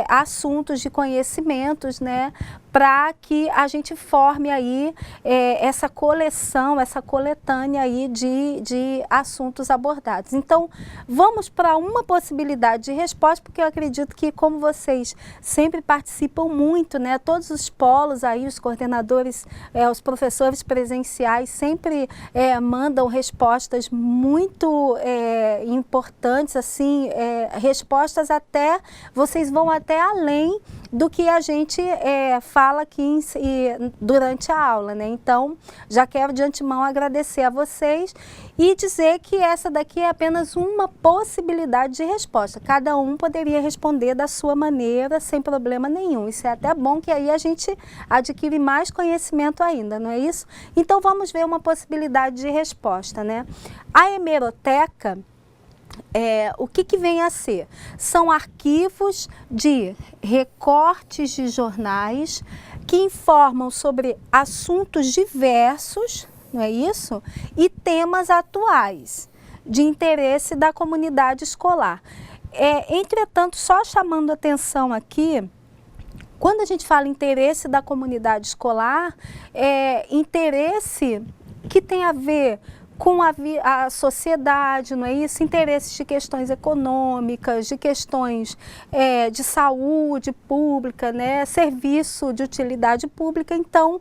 assuntos, de conhecimentos, né, para que a gente forme aí essa coleção, essa coletânea aí de assuntos abordados. Então, vamos para uma possibilidade de resposta, porque eu acredito que, como vocês sempre participam muito, né, todos os polos aí, os coordenadores, os professores presenciais sempre mandam respostas muito importantes, assim, respostas até, vocês vão até além do que a gente fala aqui durante a aula, né? Então, já quero de antemão agradecer a vocês e dizer que essa daqui é apenas uma possibilidade de resposta. Cada um poderia responder da sua maneira, sem problema nenhum. Isso é até bom, que aí a gente adquire mais conhecimento ainda, não é isso? Então, vamos ver uma possibilidade de resposta, né? A hemeroteca, o que vem a ser? São arquivos de recortes de jornais que informam sobre assuntos diversos, não é isso? E temas atuais de interesse da comunidade escolar. Entretanto, só chamando atenção aqui, quando a gente fala interesse da comunidade escolar, interesse que tem a ver com a sociedade, não é isso? Interesses de questões econômicas, de questões de saúde pública, né? Serviço de utilidade pública. Então,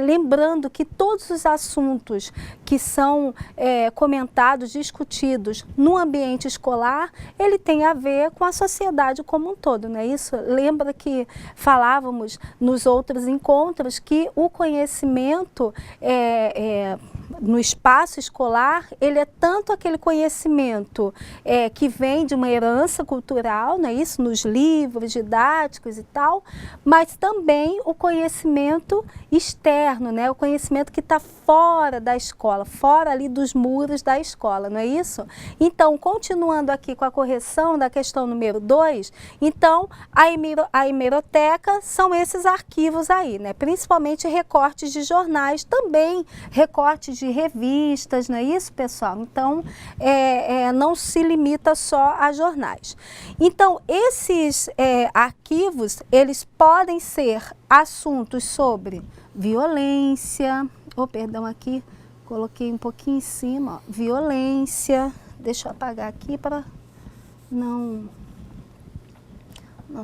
lembrando que todos os assuntos que são comentados, discutidos no ambiente escolar, ele tem a ver com a sociedade como um todo, não é isso? Lembra que falávamos nos outros encontros que o conhecimento no espaço escolar, ele é tanto aquele conhecimento que vem de uma herança cultural, não é isso? Nos livros didáticos e tal, mas também o conhecimento externo, né? O conhecimento que está fora da escola, fora ali dos muros da escola, não é isso? Então, continuando aqui com a correção da questão número 2, então, a hemeroteca são esses arquivos aí, né? Principalmente recortes de jornais, também recortes de revistas, não é isso, pessoal? Então, não se limita só a jornais. Então, esses arquivos, eles podem ser assuntos sobre violência, perdão, aqui, coloquei um pouquinho em cima, ó, violência, deixa eu apagar aqui para não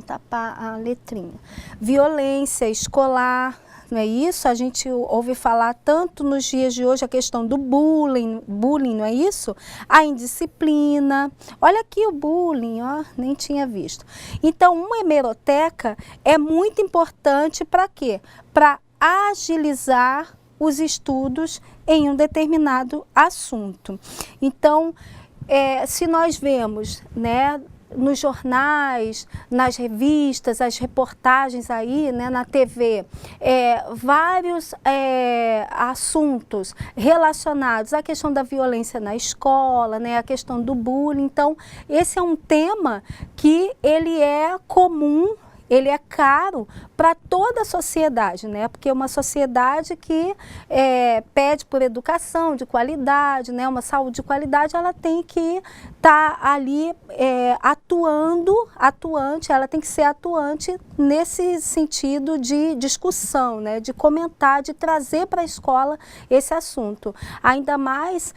tapar a letrinha. Violência escolar, não é isso? A gente ouve falar tanto nos dias de hoje a questão do bullying, não é isso? A indisciplina. Olha aqui o bullying, ó, nem tinha visto. Então, uma hemeroteca é muito importante para quê? Para agilizar os estudos em um determinado assunto. Então, se nós vemos, né, nos jornais, nas revistas, as reportagens aí, né, na TV, vários assuntos relacionados à questão da violência na escola, né, a questão do bullying. Então, esse é um tema que ele é comum, ele é caro para toda a sociedade, né? Porque é uma sociedade que pede por educação de qualidade, né? Uma saúde de qualidade, ela tem que estar ali atuante, ela tem que ser atuante nesse sentido de discussão, né? De comentar, de trazer para a escola esse assunto. Ainda mais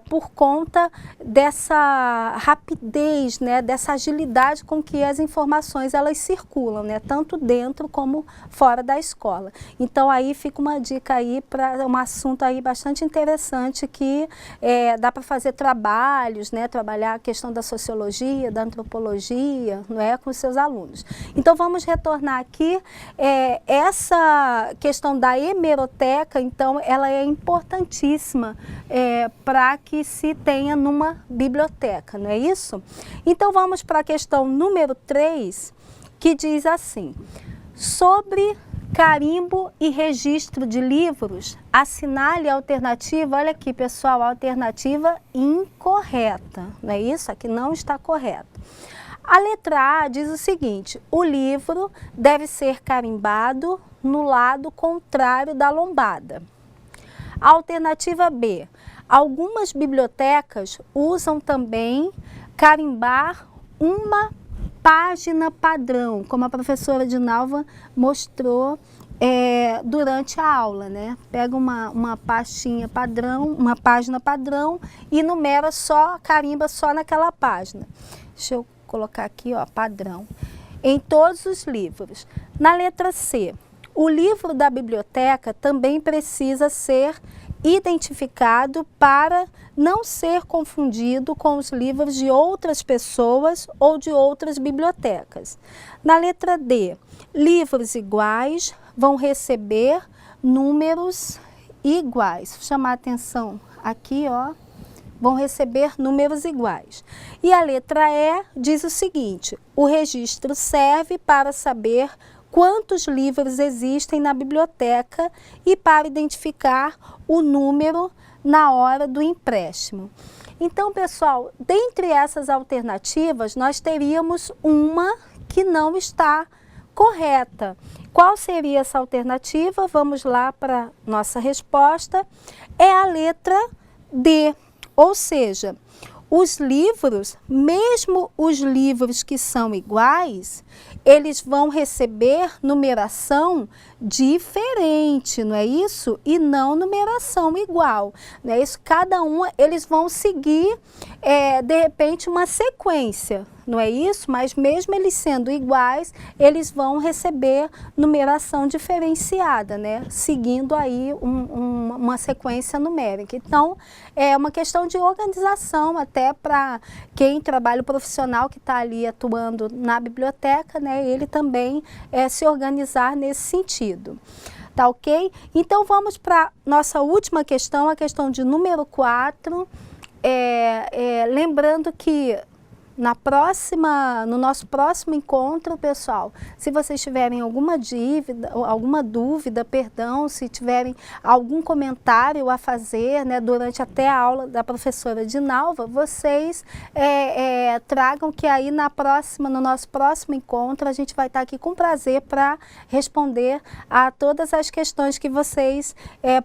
por conta dessa rapidez, né? Dessa agilidade com que as informações elas circulam, né? Tanto dentro como fora da escola. Então, aí fica uma dica aí para um assunto aí bastante interessante que dá para fazer trabalhos, né? Trabalhar a questão da sociologia, da antropologia, não é? Com os seus alunos. Então, vamos vamos retornar aqui. Essa questão da hemeroteca, então, ela é importantíssima para que se tenha numa biblioteca, não é isso? Então, vamos para a questão número 3, que diz assim: sobre carimbo e registro de livros, assinale a alternativa, olha aqui pessoal, a alternativa incorreta, não é isso? Aqui não está correto. A letra A diz o seguinte: o livro deve ser carimbado no lado contrário da lombada. A alternativa B: algumas bibliotecas usam também carimbar uma página padrão, como a professora Dinalva mostrou durante a aula, né? Pega uma pastinha padrão, uma página padrão e numera só, carimba só naquela página. Deixa eu colocar aqui, ó, padrão. Em todos os livros. Na letra C, o livro da biblioteca também precisa ser identificado para não ser confundido com os livros de outras pessoas ou de outras bibliotecas. Na letra D, livros iguais vão receber números iguais. Vou chamar a atenção aqui, ó, vão receber números iguais. E a letra E diz o seguinte: o registro serve para saber quantos livros existem na biblioteca e para identificar o número na hora do empréstimo. Então, pessoal, dentre essas alternativas, nós teríamos uma que não está correta. Qual seria essa alternativa? Vamos lá para nossa resposta. É a letra D, ou seja, os livros, mesmo os livros que são iguais, eles vão receber numeração diferente, não é isso? E não numeração igual, não é isso? Cada um, eles vão seguir, de repente, uma sequência, não é isso? Mas mesmo eles sendo iguais, eles vão receber numeração diferenciada, né? Seguindo aí uma sequência numérica. Então, é uma questão de organização até para quem trabalha, o profissional que está ali atuando na biblioteca, né? Ele também se organizar nesse sentido. Tá ok? Então, vamos para nossa última questão, a questão de número 4. Lembrando que no nosso próximo encontro, pessoal, se vocês tiverem alguma dúvida, se tiverem algum comentário a fazer, né, durante até a aula da professora Dinalva, vocês tragam, que aí no nosso próximo encontro a gente vai estar aqui com prazer para responder a todas as questões que vocês,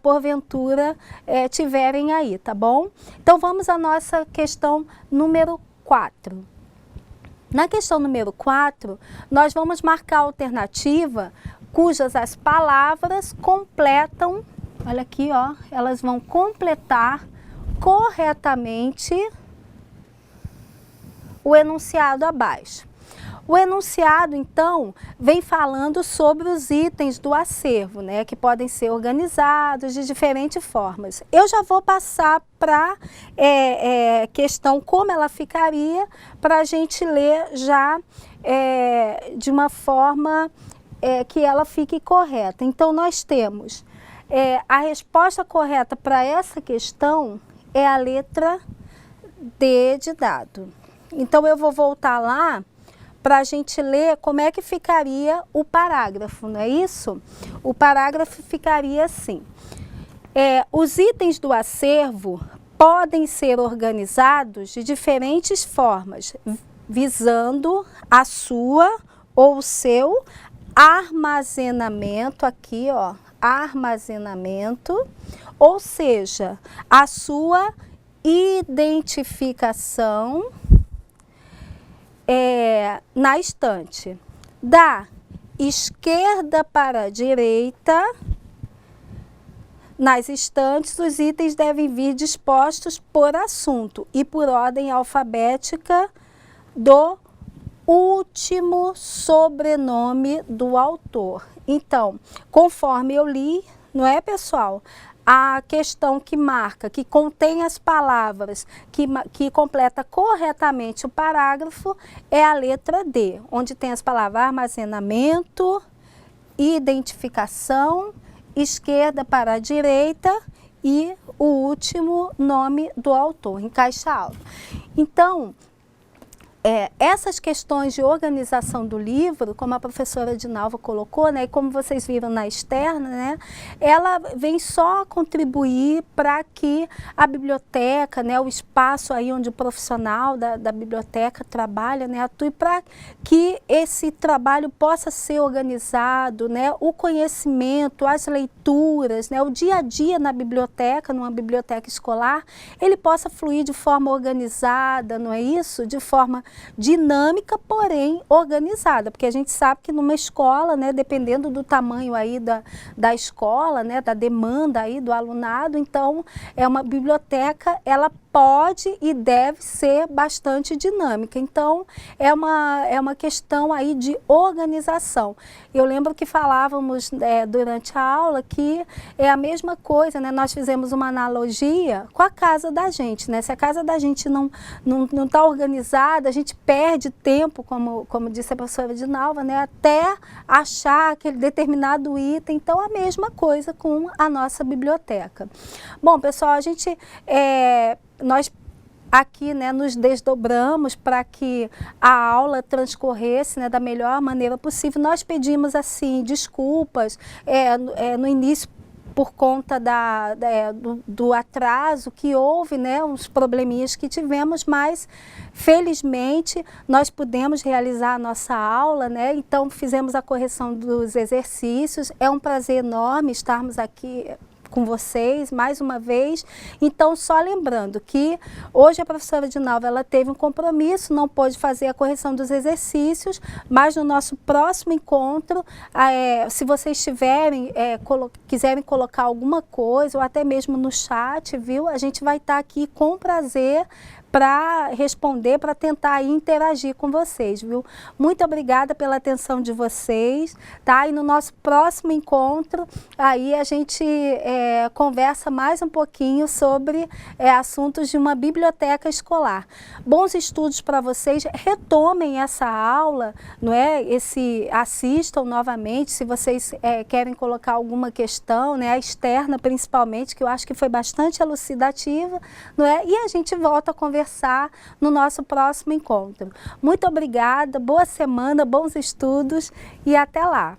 porventura, tiverem aí, tá bom? Então vamos à nossa questão número 4. Na questão número 4, nós vamos marcar a alternativa cujas as palavras completam, olha aqui, ó, elas vão completar corretamente o enunciado abaixo. O enunciado, então, vem falando sobre os itens do acervo, né, que podem ser organizados de diferentes formas. Eu já vou passar para questão como ela ficaria, para a gente ler já de uma forma que ela fique correta. Então, nós temos a resposta correta para essa questão é a letra D de dado. Então, eu vou voltar lá para a gente ler como é que ficaria o parágrafo, não é isso? O parágrafo ficaria assim: os itens do acervo podem ser organizados de diferentes formas, visando a sua ou o seu armazenamento, aqui ó, armazenamento, ou seja, a sua identificação na estante. Da esquerda para a direita, nas estantes, os itens devem vir dispostos por assunto e por ordem alfabética do último sobrenome do autor. Então, conforme eu li, não é, pessoal? a questão que marca, que contém as palavras, que completa corretamente o parágrafo, é a letra D, onde tem as palavras armazenamento, identificação, esquerda para a direita e o último nome do autor, em caixa alta. Então, essas questões de organização do livro, como a professora Dinalva colocou, né, e como vocês viram na externa, né, ela vem só contribuir para que a biblioteca, né, o espaço aí onde o profissional da biblioteca trabalha, né, atue para que esse trabalho possa ser organizado, né, o conhecimento, as leituras, né, o dia a dia na biblioteca, numa biblioteca escolar, ele possa fluir de forma organizada, não é isso? De forma dinâmica, porém organizada, porque a gente sabe que numa escola, né, dependendo do tamanho aí da escola, né, da demanda aí do alunado, então é uma biblioteca, ela pode e deve ser bastante dinâmica. Então, é uma questão aí de organização. Eu lembro que falávamos durante a aula que é a mesma coisa, né? Nós fizemos uma analogia com a casa da gente, né? Se a casa da gente não está organizada, a gente perde tempo, como disse a professora Dinalva, né? Até achar aquele determinado item. Então, a mesma coisa com a nossa biblioteca. Bom, pessoal, nós aqui, né, nos desdobramos para que a aula transcorresse, né, da melhor maneira possível. Nós pedimos assim desculpas no início por conta do atraso que houve, né, uns probleminhas que tivemos, mas felizmente nós pudemos realizar a nossa aula, né, então fizemos a correção dos exercícios. É um prazer enorme estarmos aqui com vocês mais uma vez. Então, só lembrando que hoje a professora Dinalva, ela teve um compromisso, não pôde fazer a correção dos exercícios, mas no nosso próximo encontro, se vocês quiserem colocar alguma coisa, ou até mesmo no chat, viu? A gente vai estar aqui com prazer para responder, para tentar interagir com vocês, viu? Muito obrigada pela atenção de vocês, tá? E no nosso próximo encontro, aí a gente conversa mais um pouquinho sobre assuntos de uma biblioteca escolar. Bons estudos para vocês, retomem essa aula, não é? Assistam novamente, se vocês querem colocar alguma questão, né? A externa principalmente, que eu acho que foi bastante elucidativa, não é? E a gente volta a conversar no nosso próximo encontro. Muito obrigada, boa semana, bons estudos e até lá!